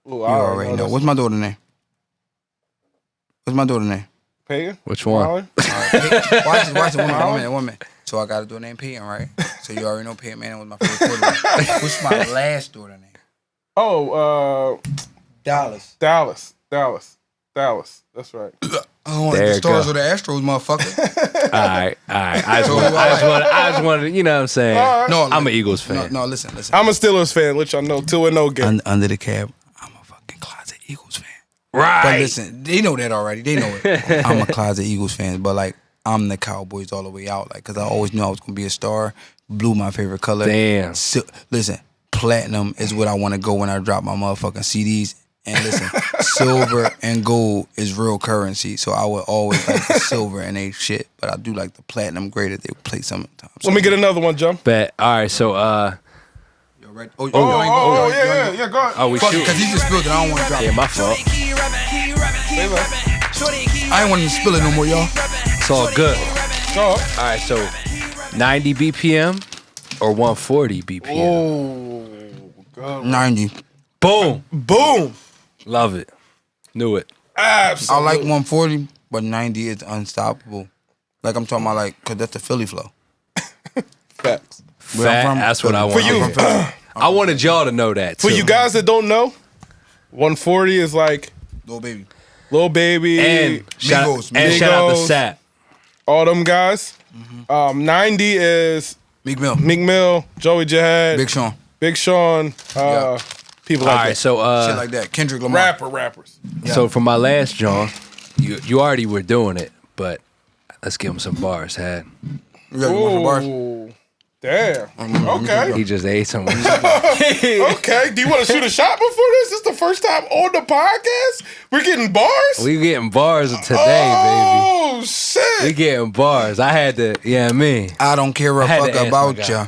Ooh, You already know. What's my daughter's name? What's my daughter's name? Peyton? Which one? Molly? Watch it. One minute. So I got a daughter named Peyton, right? So you already know Peyton Manning was my favorite quarterback. What's my last daughter name? Oh, Dallas. Dallas. That's right. I don't like There the you Stars go. or the Astros, motherfucker. All right. I just wanted, you know what I'm saying? No, I'm an Eagles fan. No, listen. I'm a Steelers fan, let y'all know. 2-0 game. Under the cab, I'm a fucking closet Eagles fan. Right. But listen, they know that already. They know it. I'm a closet Eagles fan, but like I'm the Cowboys all the way out. Like, cause I always knew I was gonna be a star. Blue, my favorite color. Damn. Listen, platinum is what I want to go when I drop my motherfucking CDs. And listen, silver and gold is real currency. So I would always like the silver and they shit. But I do like the platinum grade that they play sometimes. Let me get another one, Joe. Bet. All right. So, You ready? Oh, you ain't going. Yeah, go ahead. oh, we Fuck it, shoot. because he just spilled it. I don't want to drop Yeah, it. my fault. I ain't want to spill it no more, y'all. It's all good. Go. All right. So, 90 BPM or 140 BPM? Oh, God. 90. Boom. Boom. Love it. Knew it. I Absolutely. like 140, but 90 is unstoppable. Like I'm talking about, like, because that's the Philly flow. Facts. Where I'm from, That's what I want. For you. I wanted y'all to know that too. For you guys that don't know, 140 is like Little baby. Lil Baby, and shout out to Migos. Sap. all them guys. 90 is Meek Mill. Meek Mill, Joey Jihad, Big Sean. people All like right. that. So, Shit like that. Kendrick Lamar. rappers. so for my last John, you already were doing it, but let's give him some bars. Had You got one for bars? Ooh, damn. Okay. he just ate some? Okay. Do you want to shoot a shot before this? This is the first time on the podcast? We're getting bars? We getting bars today, oh, baby. shit. We getting bars. I had to, yeah, me. I don't care a I had to fuck ask my about guy. ya.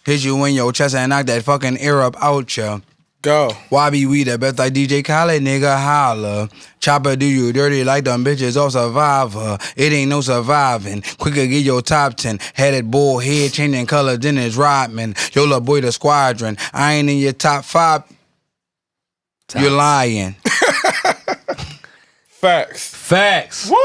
Hit you in your chest and knock that fucking air up out ya. Go. YB, we the best like DJ Khaled, nigga, holla. Chopper do you dirty like them bitches off Survivor. It ain't no surviving. Quicker get your top 10. Headed bull head changing color, then it's Rodman. Yo, little boy, the squadron. I ain't in your top 5. You're lying. Facts. Woo!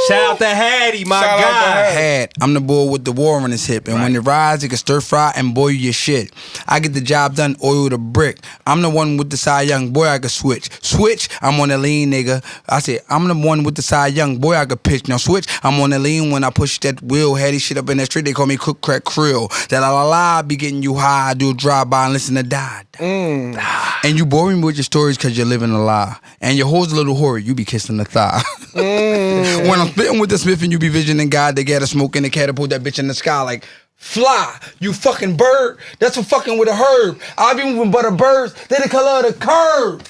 Shout out to Hattie, my Shout out to guy. Hattie. Had. I'm the boy with the war on his hip. And when it rides, it can stir fry and boil your shit. I get the job done, oil the brick. I'm the one with the Cy Young, boy, I can switch. Switch, I'm on the lean, nigga. I said, I'm the one with the Cy Young, boy, I can pitch. Now switch, I'm on the lean when I push that wheel. Hattie shit up in that street, they call me Cook Crack Krill. That la be getting you high. I do a drive-by and listen to Die. And you bore me with your stories because you're living a lie. And your hoes a little whore, you be kissing the thigh. When I'm spitting with the Smith and you be visioning God, they got a smoke and they catapult that bitch in the sky like, fly, you fucking bird. That's for fucking with a herb. I be moving but a birds. They the color of the curve.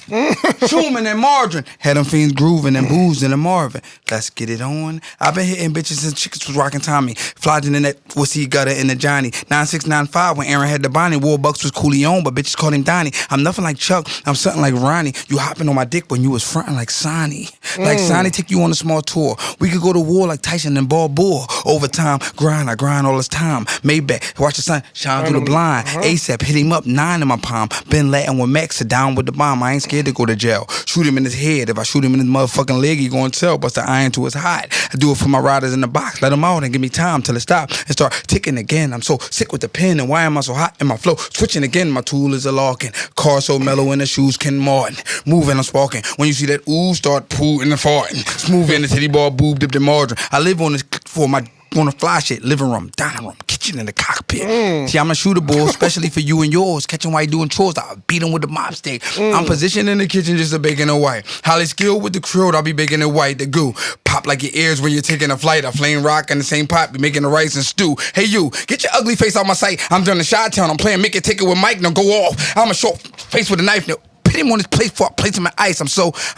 Schumann and margarine. Had them fiends grooving and boozing and Marvin. Let's get it on. I've been hitting bitches since chickens was rocking Tommy. Flogging in that wussy gutter in the Johnny. 9695 when Aaron had the Bonnie. Warbucks was Cooley but bitches called him Donnie. I'm nothing like Chuck. I'm something like Ronnie. You hopping on my dick when you was fronting like Sonny. Like Sonny take you on a small tour. We could go to war like Tyson and Balboa. Overtime, I grind all this time. Maybach, watch the sun shine through the blind. ASAP, hit him up, 9 in my palm. Been Latin with Max, sit down with the bomb. I ain't scared to go to jail. Shoot him in his head. If I shoot him in his motherfucking leg, he gonna tell. Bust the iron to his hide. I do it for my riders in the box. Let them out and give me time till it stop and start ticking again. I'm so sick with the pen and why am I so hot in my flow? Switching again, my tool is a locking. Car so mellow in the shoes, Ken Martin. Moving, I'm sparking. When you see that ooh, start pooing and farting. Smooth in the titty ball, boob dipped in margarine. I live on this for my on the fly shit, living room, dining room, kitchen, in the cockpit. See, I'm a shooter bull, especially for you and yours. Catching while you doing chores, I'll beat him with the mop stick. I'm positioned in the kitchen just to baking it white. Highly skilled with the crew, I'll be baking it white. The goo pop like your ears when you're taking a flight. A flame rock in the same pot, be making the rice and stew. Hey you, get your ugly face out my sight. I'm doing the Chi-Town, I'm playing Make It Take It with Mike, now go off. I'm a short face with a knife, now put him on his plate for placing my ice. I'm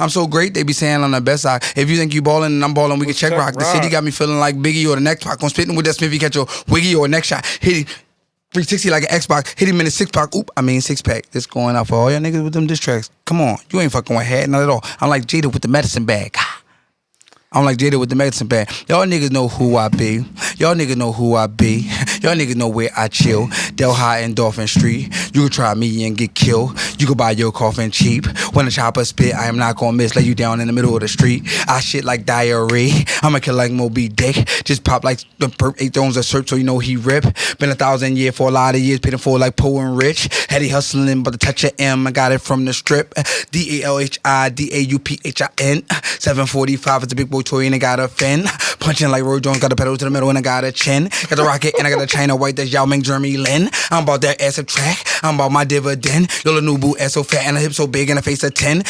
so great. They be saying on the best side. If you think you ballin' and I'm ballin', we can check rock. The city got me feeling like Biggie or the next Pac. I'm spitting with that Smithy, catch a wiggy or a neck shot. Hit him 360 like an Xbox. Hit him in the six pack. This going out for all y'all niggas with them diss tracks. Come on, you ain't fucking with hat, not at all. I'm like Jada with the medicine bag. I'm like Jada with the medicine bag. Y'all niggas know who I be. Y'all niggas know who I be. Y'all niggas know where I chill. Del High and Dolphin Street. You can try me and get killed. You can buy your coffin cheap. When the chopper spit, I am not gonna miss. Lay you down in the middle of the street. I shit like diarrhea. I'ma kill like Moby Dick. Just pop like the perp 8 thrones of search so you know he rip. Been 1,000 years for a lot of years. Paid him for like Poe and Rich. Had he hustling but the touch of M. I got it from the strip. DALHIDAUPHIN. 745 is a big boy toy and I got a fin. Punching like Roy Jones, got a pedal to the middle and I got a chin. Got the rocket and I got a China white that's Yao Ming Jeremy Lin. I'm about that ass track. I'm about my dividend. Yo, the new boo ass so fat and a hip so big and a face of 10.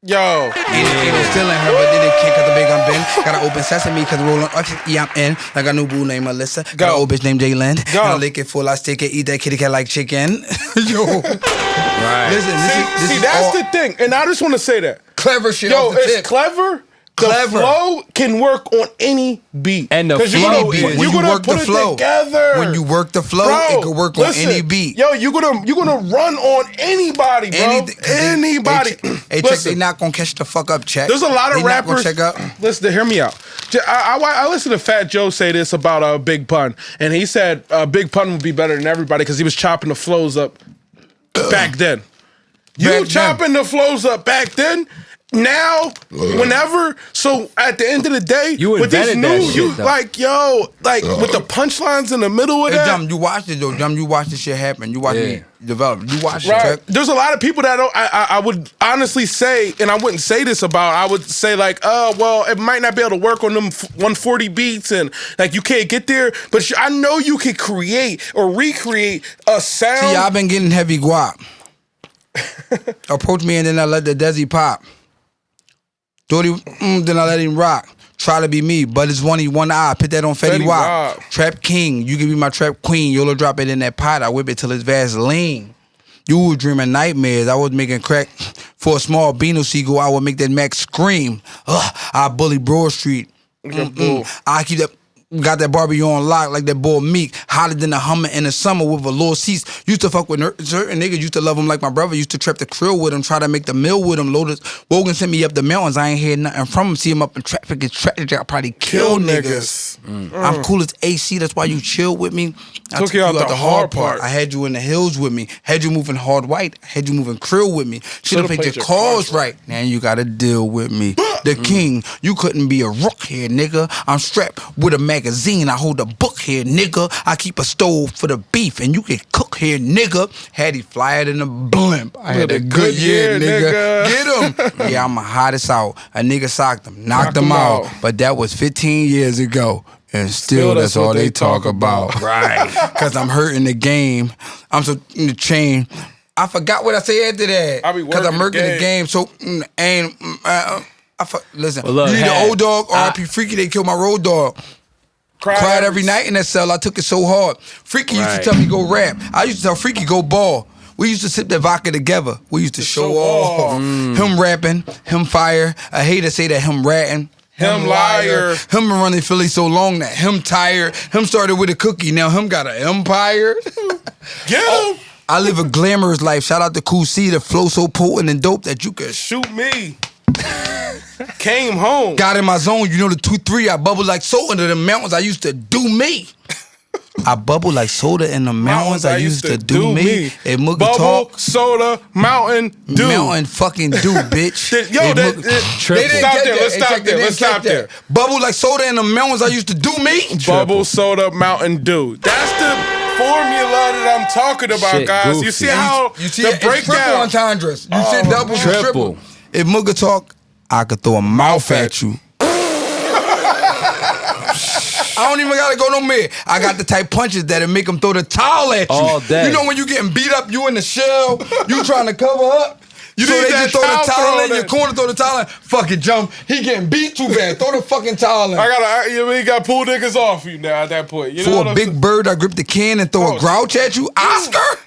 Yo. Ain't no stealing her, but then it can't cause the big I'm been. Got an open sesame cause rolling up, yeah, I'm in. I got a new boo named Melissa. Got an old bitch named Jalen. Go. And I lick it full, I stick it, eat that kitty cat like chicken. Yo. Right. Listen, this is that's all the thing. And I just want to say that. clever shit Yo, off the it's tip. clever. Clever. The flow can work on any beat. And the 'Cause flow you're is- gonna, when you're you gonna work put the it flow. together. When you work the flow, it can work on any beat. Yo, you're gonna run on anybody, bro. Anybody. Hey, check, they not gonna catch the fuck up, check. There's a lot of they not gonna rappers. check up. Listen, hear me out. I listened to Fat Joe say this about Big Pun, and he said Big Pun would be better than everybody because he was chopping the flows up back then. You chopping the flows up back then. Now, whenever, so at the end of the day, You with these invented that new, shit, you though. like, yo, like with the punchlines in the middle of Hey, that. Jum, you watched it though. Jum, you watched this shit happen. You watched me develop. You watched it, Right. check. There's a lot of people that I would honestly say, and I wouldn't say this about, I would say like, oh, well, it might not be able to work on them 140 beats and like you can't get there, but I know you could create or recreate a sound. See, I've been getting heavy guap. Approach me and then I let the Desi pop. Then I let him rock. Try to be me, but it's one eye. Put that on Fetty Wap. Trap King, you can be my trap queen. You'll drop it in that pot. I whip it till it's Vaseline. You was dreaming nightmares. I was making crack for a small Beano seagull. I would make that Mac scream. I bully Broad Street. I keep that got that Barbie on lock like that boy Meek. Hotter than a Hummer in the summer with a little seats. Used to fuck with certain niggas. Used to love him like my brother. Used to trap the krill with him. Try to make the meal with him. Lotus Wogan sent me up the mountains. I ain't hear nothing from him. See him up in traffic. It's tragic. I probably kill niggas. I'm cool as AC. That's why you chill with me. I Took you out the hard part. I had you in the hills with me. Had you moving hard white. Had you moving krill with me. Should've played your cards right. Now you gotta deal with me. The king. You couldn't be a rook here, nigga. I'm strapped with a magazine. I hold a book here, nigga. I keep a stove for the beef, and you can cook here, nigga. Had he fly it in a blimp. I had a good year, nigga. Get him. Yeah, I'm the hottest out. A nigga socked him, knocked him out. But that was 15 years ago. And still that's all they talk about. Right. Because I'm hurting the game. I'm so in the chain. I forgot what I say after that. Because I'm working the game. So, listen, well, look, you need an old dog, R.I.P. Freaky, they killed my road dog. Cried every night in that cell. I took it so hard. Freaky used to tell me go rap. I used to tell Freaky go ball. We used to sip that vodka together. We used to show off. Him rapping, him fire. I hate to say that him ratting. Him liar. Him been running Philly so long that him tired. Him started with a cookie. Now him got an empire. Get him. I live a glamorous life. Shout out to Cool C. The flow so potent and dope that you could shoot me. Came home. Got in my zone. You know the 2-3. I bubble like soda in the mountains. I used to do me. I bubble like soda in the mountains. I used to do me. Bubble, soda, Mountain Dew. Mountain fucking Dew, bitch. Let's stop there. Bubble like soda in the mountains. I used to do me. Bubble, soda, Mountain Dew. That's the formula that I'm talking about, shit, guys. Goofy. You see how the breakdown. Triple entendres. You said double, triple. If Mugga talk, I could throw a mouth at you. I don't even gotta go no more. I got the type punches that'll make them throw the towel at you. All day. You know when you getting beat up, you in the shell, you trying to cover up. You so need they that just throw the towel in in your corner, throw the towel in. Fucking jump. He getting beat too bad. Throw the fucking towel in. You got to pull niggas off you now at that point. You know For a big bird, I grip the can and throw a grouch at you. Oscar?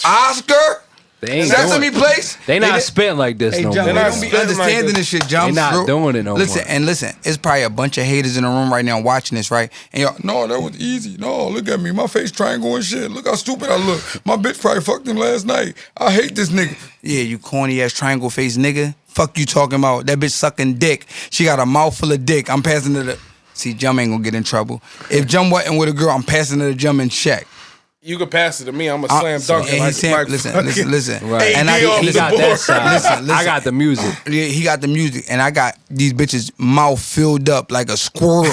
Oscar? They ain't Sesame Place? They not spitting like this no more. They don't be understanding this shit, John. They not doing it no more. Listen, it's probably a bunch of haters in the room right now watching this, right? And y'all, no, that was easy. No, look at me. My face triangle and shit. Look how stupid I look. My bitch probably fucked him last night. I hate this nigga. Yeah, you corny ass triangle face nigga. Fuck you talking about. That bitch sucking dick. She got a mouth full of dick. I'm passing her the... See, Jum ain't gonna get in trouble. If Jum wasn't with a girl, I'm passing her to Jum and check. You can pass it to me. I'm a slam dunk it. Listen. Right. And he got that side. Listen. I got the music. Yeah, he got the music, and I got these bitches' mouth filled up like a squirrel.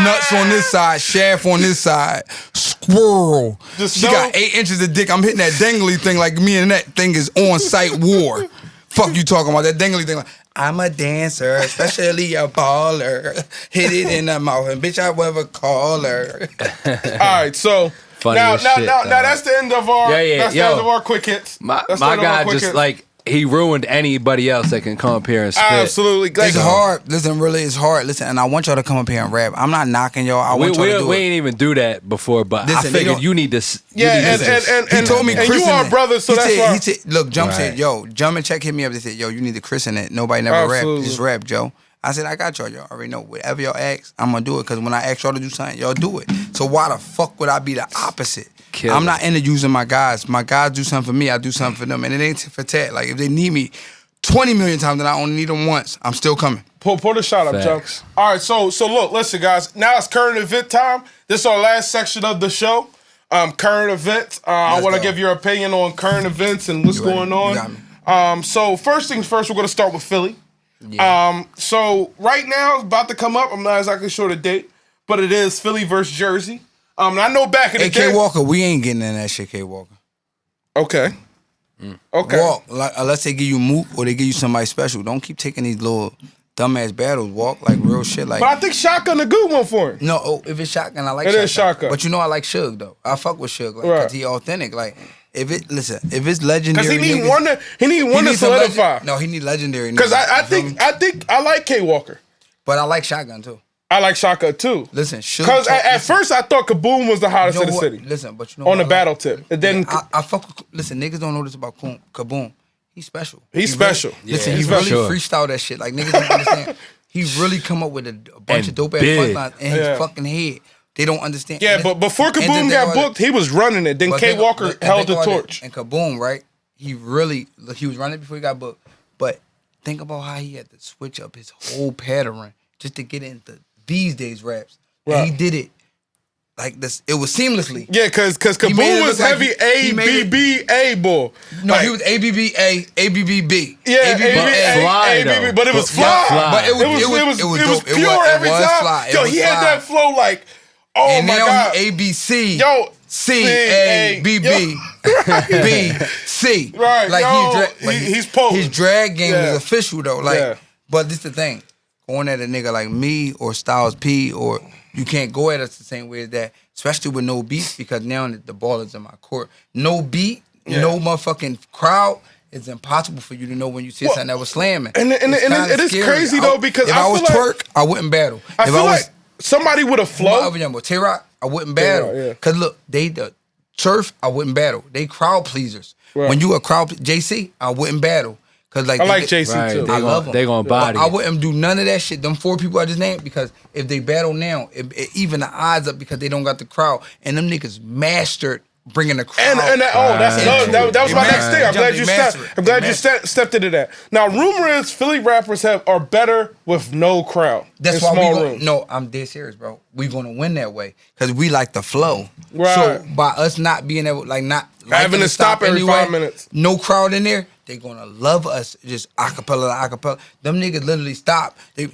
Nuts on this side, shaft on this side, squirrel. She got 8 inches of dick. I'm hitting that dangly thing like me and that thing is on site war. Fuck you talking about that dangly thing? Like, I'm a dancer, especially a baller. Hit it in the mouth, and bitch, I will ever call her. All right, so now that's the end of our the end of our quick hits. My guy just like he ruined anybody else that can come up here and spit. Absolutely, it's hard. Listen, really, it's hard. Listen, and I want y'all to come up here and rap. I'm not knocking y'all. I want y'all to do it. We ain't even do that before, but listen, I figured you need to. And he told me, and you are brothers, so that's why. He said, look, Jump said, yo, Jump and Check hit me up. They said, yo, you need to christen it. Nobody never rap. Just rap, Joe. I said, I got y'all. Y'all already know. Whatever y'all ask, I'm gonna do it. Because when I ask y'all to do something, y'all do it. So why the fuck would I be the opposite? I'm not into using my guys. My guys do something for me, I do something for them. And it ain't tit for tat. Like, if they need me 20 million times and I only need them once, I'm still coming. Pull the shot up, Joe. All right, so look, listen, guys. Now it's current event time. This is our last section of the show. Current events. I want to give your opinion on current events and what's going on. So first things first, we're going to start with Philly. Yeah. So right now, it's about to come up. I'm not exactly sure the date, but it is Philly versus Jersey. I know back in the day. K Walker, we ain't getting in that shit, K Walker. Okay. Okay. Walk, unless they give you Mook or they give you somebody special. Don't keep taking these little dumbass battles. Walk like real shit. Like, but I think Shotgun a good one for him. No, if it's Shotgun, I like Shotgun. It is Shotgun. But you know I like Suge though. I fuck with Suge because he authentic. Like, if it's legendary, because he need one to solidify. No, he need legendary. Because I think I like K Walker, but I like Shotgun too. I like Shaka too. Listen, because at first I thought Kaboom was the hottest in the city. Listen, but you know on the battle tip. And then I fuck with, listen, niggas don't know this about Kaboom. He's special. He's special. Listen, he's really freestyle that shit. Like, niggas don't understand. He really come up with a bunch And of dope ass big. punchlines in his fucking head. They don't understand. Yeah, And but before and the Kaboom thing got about it- booked, he was running it. Then but K. think- Walker and held think the about it. torch. And Kaboom, right? He was running before he got booked. But think about how he had to switch up his whole pattern just to get into these days raps. Right. And he did it like this. It was seamlessly. Yeah, because made it Kaboom look was like heavy he made it- ABBA bull. No, Like, he was ABBA, ABBB. Yeah, But fly, ABBA, though. but it was But fly. fly. But it was It was dope. pure every time. Fly. Yo, It was he had fly. that flow like, oh And my now God. he ABC. Yo, C A B B B C. Right, Like yo, but he's potent. His drag game Yeah. is official though. Like, Yeah. but this the thing. Going at a nigga like me or Styles P, or you can't go at us the same way as that, especially with no beats, because now the ball is in my court. No beat, no motherfucking crowd. It's impossible for you to know when you see something that was slamming. And It's kinda it is scary. crazy though, because if I I was feel like- twerk, I wouldn't battle. I If feel was like somebody with a flow. Tay-Rock, I wouldn't battle. Tay-Rock, yeah. Cause look, the Surf, I wouldn't battle. They crowd pleasers. Right. When you a crowd JC, I wouldn't battle. Cause like I they like get- JC Right, too. I love them. They gonna body. I wouldn't do none of that shit. Them 4 people I just named, because if they battle now, it even the odds up because they don't got the crowd, and them niggas mastered bringing the crowd. And that, that was my Right. next thing. I'm glad They you mastered stepped. it. I'm glad They you stepped into that. Now, rumor is Philly rappers are better with no crowd. That's in why small we rooms. no, I'm dead serious, bro. We gonna win that way because we like the flow. Right. So by us not being able, like not Having liking to stop every 5 minutes. no crowd in there, they gonna love us. Just acapella to acapella. Them niggas literally stop. And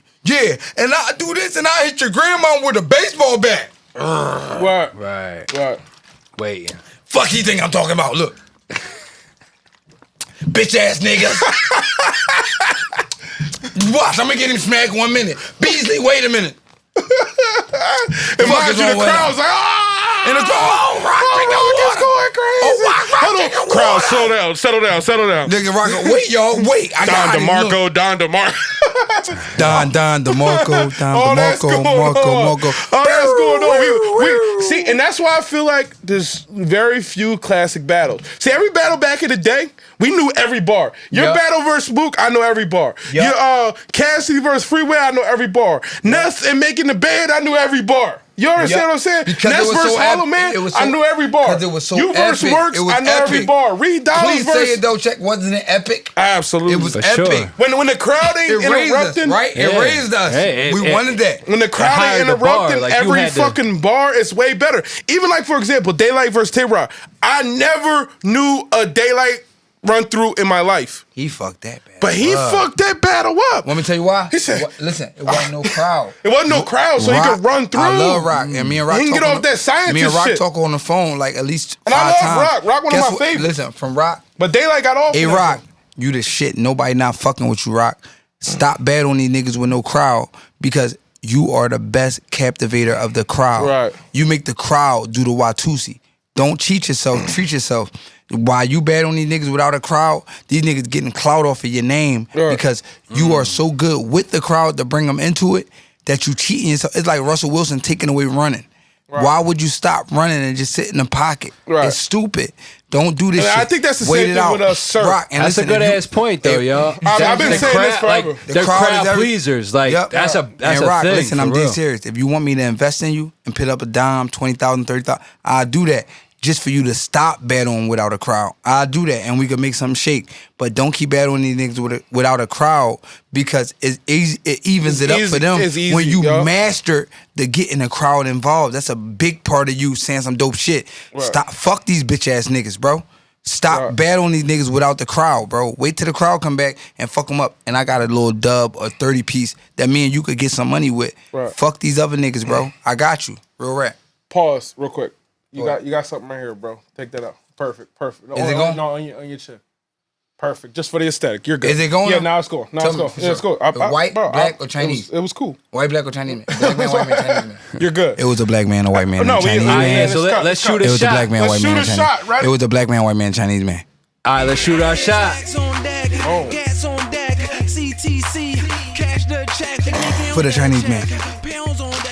I do this and I hit your grandma with a baseball bat. Right. Waiting. Fuck you think I'm talking about? Look. Bitch ass niggas. Watch, I'm gonna get him smacked 1 minute. Beasley, wait a minute. And Fuck mind is you, wrong the with crowd's him? like, ah! And the crowd, oh, rock, drink the Rock is water. going crazy. Oh, rock, Hold drink on. the Crowd, water. settle down. Nigga, rock, wait, y'all, wait. I got him. Look. Don DeMarco. Don DeMarco, Oh, that's going on. Marco. Oh, that's going on. We see, and that's why I feel like there's very few classic battles. See, every battle back in the day, we knew every bar. Your Yep. battle versus Mook, I know every bar. Yep. Your Cassidy versus Freeway, I know every bar. Ness and Making the Bed, I knew every bar. You understand Yep. what I'm saying? Because it Ness was versus so Hollow epic. Man, It was I so- knew every bar. because it was so You versus epic. Works, It was I know every epic. bar. Reed Dollars Please say versus... it though, check. Wasn't it epic? Absolutely. It was For epic. sure. When the crowd ain't It raised us, interrupting... right? Yeah. It raised us. Hey, we it- wanted that. When the crowd higher ain't the bar, interrupting like, you every had to- fucking bar, it's way better. Even like, for example, Daylight versus Tay-Rock. I never knew a Daylight run through in my life. He fucked that bad. But he fucked that battle up. Want me to tell you why? He said- Listen, it wasn't no crowd. It wasn't no crowd, so he could run through. I love Rock. And me and Rock He can talk get on off the- that scientist Me and Rock shit. talk on the phone like at least And I 5 love times. Rock. Rock one of Guess my favorites. Listen, from Rock. But Daylight got off. Hey, on that Rock, one. you the shit. Nobody not fucking with you, Rock. Stop battling these niggas with no crowd because you are the best captivator of the crowd. Right. You make the crowd do the Watusi. Don't cheat yourself. Treat yourself. While you battling these niggas without a crowd, these niggas getting clout off of your name Right. because you are so good with the crowd to bring them into it that you cheating yourself. It's like Russell Wilson taking away running. Right. Why would you stop running and just sit in the pocket? Right. It's stupid. Don't do this And shit. I think that's the Wait same it thing out. with us, sir. Rock, and That's listen, a good if you- ass point though, if- y'all. I've been The saying this crowd- forever. Like, The they're crowd is crowd every- pleasers. Like Yep. that's a And thing. Rock, listen, for I'm real. dead serious. If you want me to invest in you and put up a dime, 20,000, 30,000, I'll do that just for you to stop battling without a crowd. I'll do that and we can make something shake. But don't keep battling these niggas without a crowd because it evens it up easy. for them It's easy, when you yo. master the getting the crowd involved. That's a big part of you saying some dope shit. Right. Stop, fuck these bitch ass niggas, bro. Stop Right. battling these niggas without the crowd, bro. Wait till the crowd come back and fuck them up. And I got a little dub or 30 piece that me and you could get some money with. Right. Fuck these other niggas, bro. I got you. Real rap. Pause real quick. You What? got something right here, bro. Take that out. Perfect. No, Is it going? No, on your chin. Perfect. Just for the aesthetic. You're good. Is it going Yeah, on? now it's going. Now Tell it's me going. for Yeah, it's sure. going. White, black, or Chinese? It was cool. White, black, or Chinese man? Black man, white man, Chinese man. You're good. It was a black man, a white man, No, and a we- Chinese all right, man. yeah, So let's cut, let's cut. shoot It a was a shot. black man, Let's white shoot man, a and Chinese. shot, right? It was a black man, white man, Chinese man. All right, let's shoot our shot. Oh. For the Chinese man.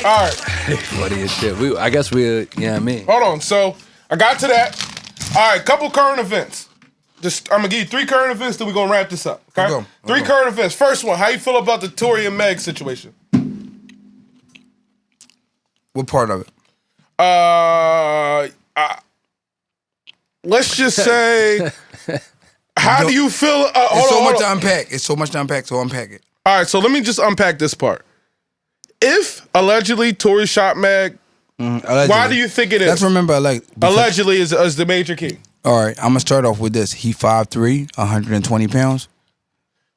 All right. Funny as shit. I guess we. Yeah, I mean. Hold on. So I got to that. All right. Couple current events. I'm gonna give you 3 current events, then we're gonna wrap this up. Okay? Okay. 3 current events. First one, how you feel about the Tory and Meg situation? What part of it? Let's just say, how do you feel? It's so much hold to on. unpack. It's so much to unpack, so unpack it. All right, so let me just unpack this part. If allegedly Tory shot Meg, Allegedly. why do you think it is? Let's remember, Allegedly is the major key. All right, I'm gonna start off with this. He 5'3", 120 pounds.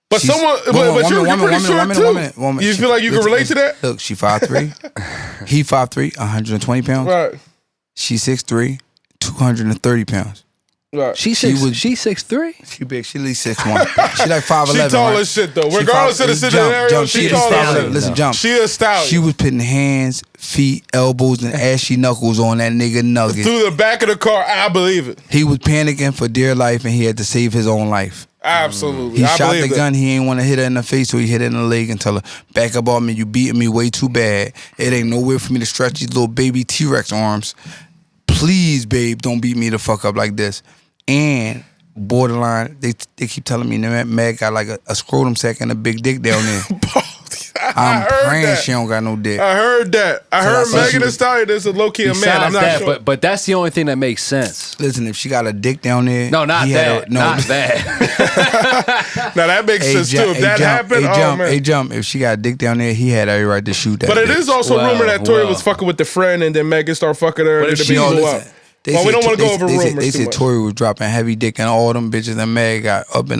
But She's- someone, but you're pretty short too. One minute. You feel like you can relate to that? Look, she 5'3". He 5'3", 120 pounds. Right. She 6'3", 230 pounds. Right. She 6'3"? She big. She at least 6'1". She like 5'11". She tall right? as shit though. She Regardless of the scenario, jump. she She tall as is shit. Listen, jump. She a stallion. She was putting hands, feet, elbows, and ashy knuckles on that nigga nugget. Through the back of the car, I believe it. He was panicking for dear life, and he had to save his own life. Absolutely. He I shot believe the it. gun. He ain't want to hit her in the face, so he hit her in the leg and tell her, back up on me. You beating me way too bad. It ain't nowhere for me to stretch these little baby T-Rex arms. Please, babe, don't beat me the fuck up like this. And borderline, they keep telling me that Meg got like a scrotum sack and a big dick down there. I'm praying that. she don't got no dick. I heard that. I heard I Megan Thee Stallion is a low-key a man. I'm not that, sure. but that's the only thing that makes sense. Listen, if she got a dick down there, No, not that. Not that. Now that makes sense too. If that happened, oh man. jump. If she got a dick down there, he had every right to shoot that. But it bitch. is also Well, rumored that Tory well. was fucking with the friend and then Megan started fucking her and if then she- the No, beat blew listen, up. Well, we don't want to go over rumors They too said much. Tory was dropping heavy dick and all them bitches and Meg got up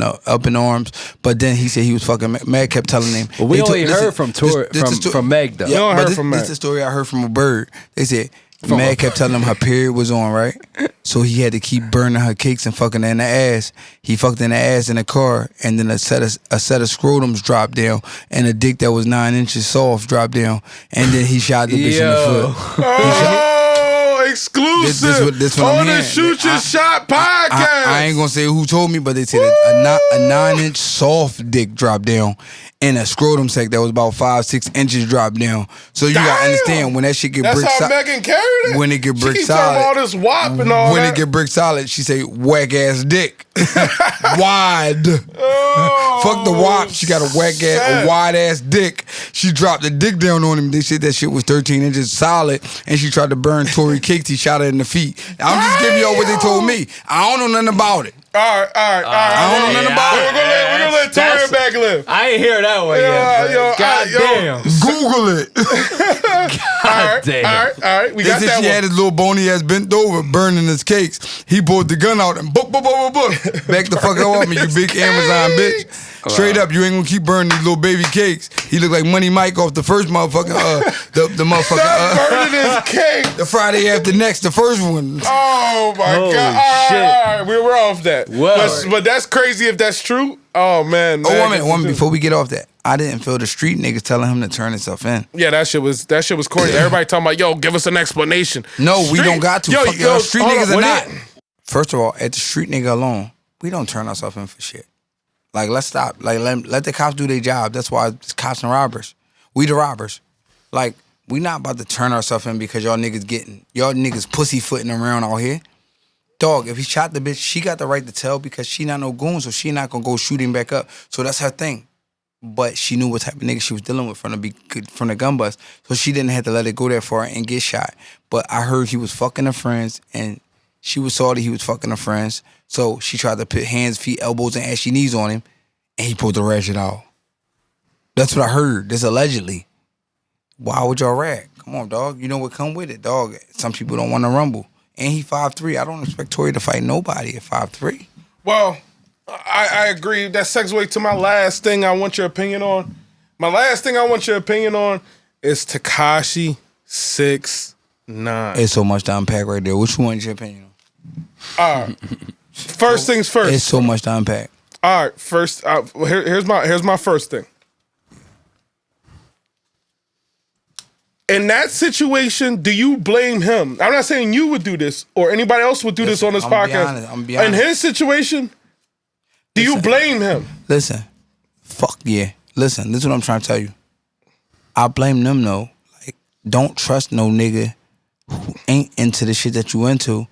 in arms. But then he said he was fucking. Meg kept telling him. But we they only listen, heard from this- Tory this the sto- from Meg though. You don't but heard this, from this Meg. is the story I heard from a bird. They said Meg kept telling him her period was on, right? So he had to keep burning her cakes and fucking her in the ass. He fucked in the ass in the car, and then a set of scrotums dropped down, and a dick that was 9 inches soft dropped down, and then he shot the bitch in the foot. Oh, exclusive this what I'm on the hearing. Shoot Your Shot podcast. I ain't gonna say who told me, but they said a 9-inch soft dick dropped down and a scrotum sack that was about 5-6 inches dropped down. So you gotta Damn. understand when that shit get That's brick how solid. Megan carried it. When it get brick she keep solid. talking all this wop and all When that. it get brick solid, she say whack ass dick, wide. Oh, Fuck the wop. She got a whack ass, shit. a wide ass dick. She dropped the dick down on him. They said that shit was 13 inches solid, and she tried to burn Tory cakes. He shot her in the feet. I'm just giving y'all what they told me. I don't know nothing about it. All right. I don't know nothing about We're it. gonna let Tory back live. I ain't hear that one God damn. Google it. Damn. All right. We They got said that she one. had his little bony ass bent over, burning his cakes. He pulled the gun out and book. Back the fuck up me, you big Amazon bitch. Straight up, you ain't gonna keep burning these little baby cakes. He look like Money Mike off the first motherfucker, the motherfucker, Stop burning his cake. the Friday after next, the first one. Oh my Holy God! All shit. right. We're off that. Well. But that's crazy if that's true. Oh man. Oh, one minute, before we get off that, I didn't feel the street niggas telling him to turn himself in. Yeah, that shit was corny. Everybody talking about, yo, give us an explanation. No, we Street- don't got to. Yo, Fuck yo, y'all, street hold niggas on, are what not. is- First of all, at the street nigga alone, we don't turn ourselves in for shit. Like, let's stop. Like, let the cops do their job. That's why it's cops and robbers. We the robbers. Like, we not about to turn ourselves in because y'all niggas pussyfooting around out here. Dog, if he shot the bitch, she got the right to tell because she not no goon, so she not gonna go shoot him back up. So that's her thing. But she knew what type of nigga she was dealing with from the gun bust, so she didn't have to let it go that far and get shot. But I heard he was fucking her friends, and she was salty he was fucking her friends, so she tried to put hands, feet, elbows, and ashy knees on him, and he pulled the ratchet out. That's what I heard. This allegedly. Why would y'all rat? Come on, dog. You know what come with it, dog. Some people don't want to rumble. And he 5'3". I don't expect Tory to fight nobody at 5'3". Well, I agree. That segues to my last thing I want your opinion on. My last thing I want your opinion on is Tekashi 6ix9ine. It's so much to unpack right there. Which one is your opinion on? All right. First things first. It's so much to unpack. All right. First, here's my first thing. In that situation, do you blame him? I'm not saying you would do this or anybody else would do this on this podcast. I'm be honest. In his situation, do you blame him? Listen, fuck yeah. Listen, this is what I'm trying to tell you. I blame them though. Like, don't trust no nigga who ain't into the shit that you into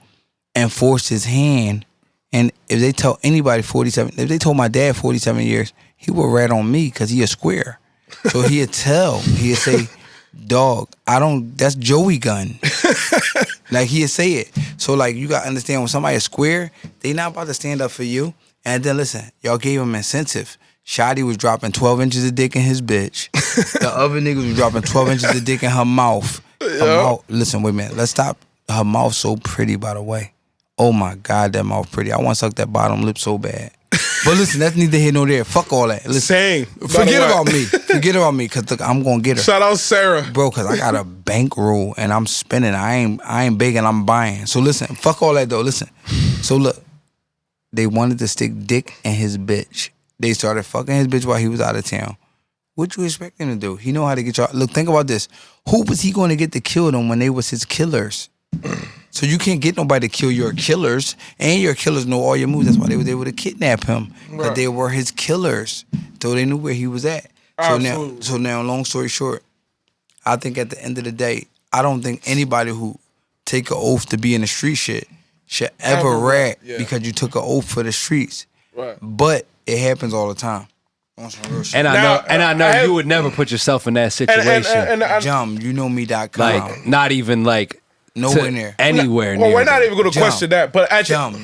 and force his hand And if they tell anybody 47, if they told my dad 47 years, he would rat on me because he a square. So he'd say, dog, that's Joey gun. Like he'd say it. So like you gotta understand when somebody is square, they not about to stand up for you. And then listen, y'all gave him incentive. Shotty was dropping 12 inches of dick in his bitch. The other niggas was dropping 12 inches of dick in her mouth. Listen, wait a minute. Let's stop. Her mouth so pretty, by the way. Oh my God, that mouth pretty. I want to suck that bottom lip so bad. But listen, that's neither here nor there. Fuck all that. Listen, Same. Forget about me. Forget about me, cause look, I'm gonna get her. Shout out Sarah, bro. Cause I got a bankroll and I'm spending. I ain't begging. I'm buying. So listen, fuck all that though. Listen. So look, they wanted to stick dick in his bitch. They started fucking his bitch while he was out of town. What you expect him to do? He know how to get y'all. Look, think about this. Who was he going to get to kill them when they was his killers? So you can't get nobody to kill your killers, and your killers know all your moves. That's why they were able to kidnap him. But right. They were his killers, so they knew where he was at. So now, long story short, I think at the end of the day, I don't think anybody who take an oath to be in the street shit should ever rat because you took an oath for the streets. Right. But it happens all the time. And I know you would never put yourself in that situation. Jum, you know me.com. Like, not even like nowhere near. Anywhere near. Well, we're not even going to question that. But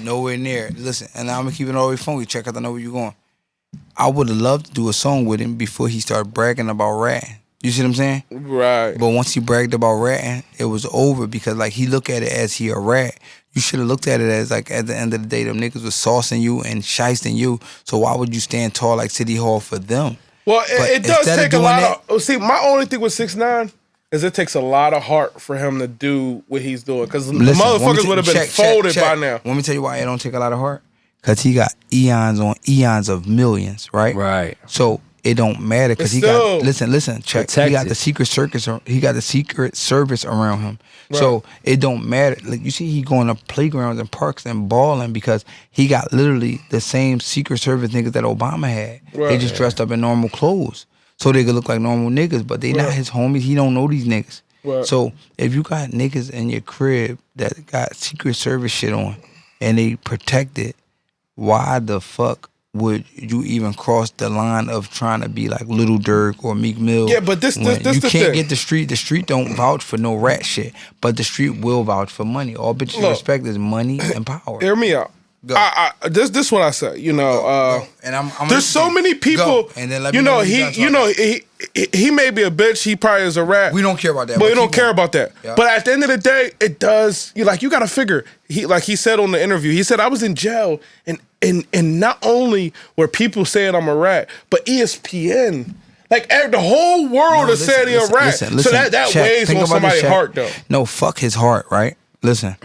nowhere near. Listen, and I'm going to keep it all the way funky. Check out, I know where you're going. I would have loved to do a song with him before he started bragging about ratting. You see what I'm saying? Right. But once he bragged about ratting, it was over because like he looked at it as he a rat. You should have looked at it as like at the end of the day, them niggas was saucing you and shysting you. So why would you stand tall like City Hall for them? Well, it does take a lot of. See, my only thing with 6ix9ine is it takes a lot of heart for him to do what he's doing because the motherfuckers would have been folded by now. Let me tell you why it don't take a lot of heart. Because he got eons on eons of millions, right? Right. So it don't matter because he got listen, check. He got the secret circus. He got the secret service around him. Right. So it don't matter. Like you see, he going to playgrounds and parks and balling because he got literally the same secret service niggas that Obama had. Right. They just dressed up in normal clothes so they could look like normal niggas, but they not his homies. He don't know these niggas. Right. So if you got niggas in your crib that got secret service shit on and they protected, why the fuck would you even cross the line of trying to be like Lil Durk or Meek Mill? Yeah, but this you the can't thing. Get the street. The street don't vouch for no rat shit, but the street will vouch for money. All bitches respect is money and power. Hear me out. This what I say. You know, and I'm there's so many people. And then let me he may be a bitch. He probably is a rat. We don't care about that. But we don't care about that. Yeah. But at the end of the day, it does. You got to figure. He said on the interview. He said I was in jail, and not only were people saying I'm a rat, but ESPN. Like the whole world is saying he's a rat. Listen, so that weighs on somebody's heart, though. No, fuck his heart, right? Listen,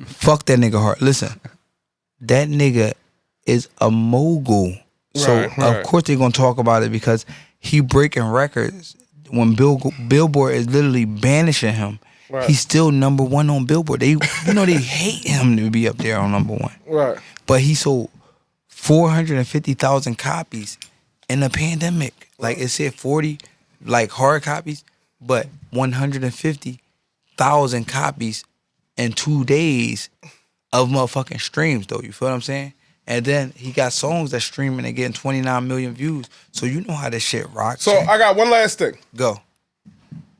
fuck that nigga heart. Listen, that nigga is a mogul. So of course they're gonna talk about it because he breaking records. When Billboard is literally banishing him, he's still number one on Billboard. They hate him to be up there on number one. Right. But he sold 450,000 copies in the pandemic. Like it said 40 like hard copies, but 150,000 copies in 2 days of motherfucking streams though. You feel what I'm saying? And then he got songs that's streaming and getting 29 million views. So you know how this shit rocks. So I got one last thing. Go.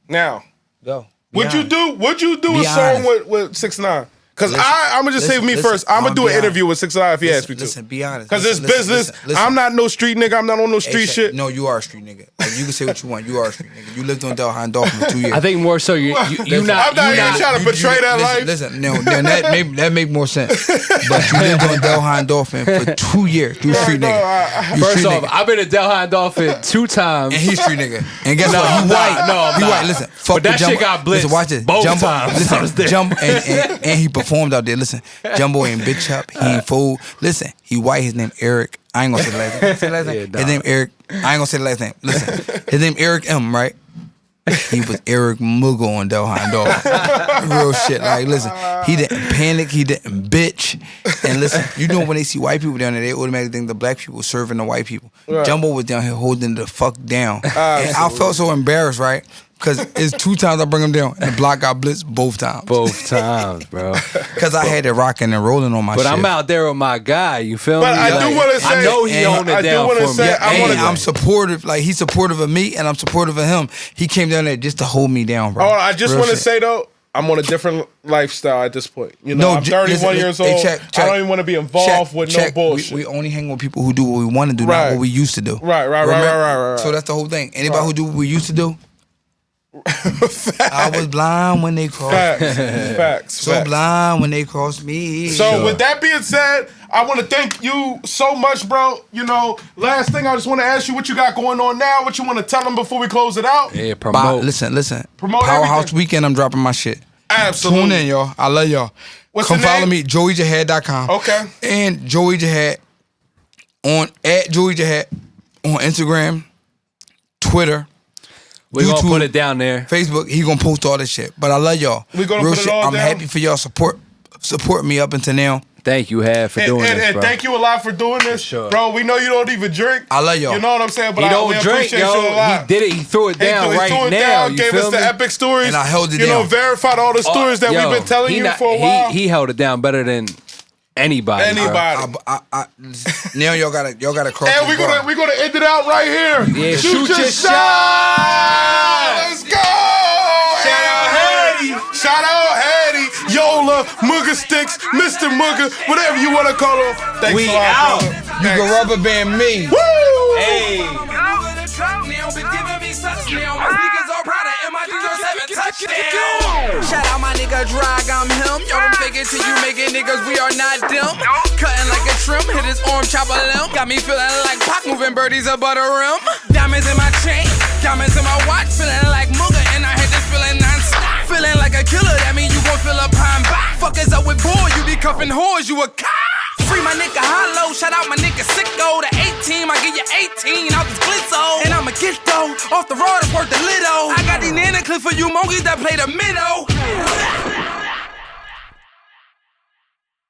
Now. Go. Would you do a song with 6ix9ine? Because I'm going to just say me first. I'm going to do an interview with 6ix9ine if he asks me to. Listen, be honest. Because it's business. I'm not no street nigga. I'm not on no street shit. No, you are a street nigga. Like, you can say what you want. You are a street nigga. You lived on Delhi and Dolphin for 2 years. I think more so you not. I'm not even trying to betray that life. Listen, no, that make more sense. But you lived on Delhi and Dolphin for 2 years. You a street nigga. First off, I've been to Delhi and Dolphin 2 times. And he's street nigga. And guess what? He white. No, he white. Listen, fuck but that shit got blitzed. Listen, watch this. Both times. Listen, Jumbo and he performed out there. Listen, Jumbo ain't bitch up. He ain't fool. Listen, he white. His name Eric. I ain't gonna say the last name. Say the last name. His name Eric. I ain't gonna say the last name. Listen, his name Eric M. Right? He was Eric Muggle on Delhi and Dolphin. Real shit. Like, listen, he didn't panic. He didn't bitch. And listen, you know when they see white people down there, they automatically think the black people serving the white people. Right. Jumbo was down here holding the fuck down. And I felt so embarrassed, right? Cause it's 2 times I bring him down, and the block got blitzed both times. Both times, bro. Cause I had it rocking and rolling on my shit. But I'm out there with my guy. You feel me? But I do want to say, I know he owned it down for me. I'm supportive. Like he's supportive of me, and I'm supportive of him. He came down there just to hold me down, bro. Oh, I just want to say though, I'm on a different lifestyle at this point. You know, I'm 31 years old. I don't even want to be involved with no bullshit. We only hang with people who do what we want to do, not what we used to do. Right. So that's the whole thing. Anybody who do what we used to do. I was blind when they crossed Facts. So blind when they crossed me. So with that being said, I want to thank you so much, bro. You know, last thing I just want to ask you what you got going on now, what you want to tell them before we close it out. Yeah, promote. Listen. Promote Powerhouse everything. Weekend, I'm dropping my shit. Absolutely. Tune in, y'all. I love y'all. What's the Come follow name? me, JoeyJihad.com. Okay. And Joey Jihad at Joey Jihad on Instagram, Twitter, We're YouTube, gonna put it down there. Facebook. He gonna post all this shit. But I love y'all. We gonna Real put it shit. all I'm down. happy for y'all support me up until now. Thank you, Had, for doing this, and bro. thank you a lot for doing this, sure. Bro. We know you don't even drink. I love y'all. You know what I'm saying? But He we don't drink, appreciate you a yo. lot. He did it. He threw it down He right threw it now. down, You gave feel us the me? epic stories. And I held it You know, down. verified all the stories that we've been telling you for a while. He held it down better than anybody. Anybody. Now y'all gotta cross. And this bar. we're gonna end it out right here. Yeah, shoot your shot. Let's go. Shout out Hattie, Yola, Mugga Sticks, Mr. Mugga, whatever you want to call him. Thanks We a lot, out. brother. You Thanks. can rubber band me. Woo! Hey. Shout out my nigga Drag, I'm him. Yo, don't fake it till you make it, niggas. We are not them. Cutting like a trim, hit his arm, chop a limb. Got me feeling like Pac moving birdies above the rim. Diamonds in my chain, diamonds in my watch. Feeling like Mugga, and I had this feeling non-stop. Feeling like a killer, that mean you gon' feel a pine back. Fuckers up with boy, you be cuffing whores, you a cop. Free my nigga Hollow, shout out my nigga Sicko. The 18, I give you 18 out this glitzo. And I'ma get though, off the road, it's worth the little. I got these nana clips for you monkeys that play the middle.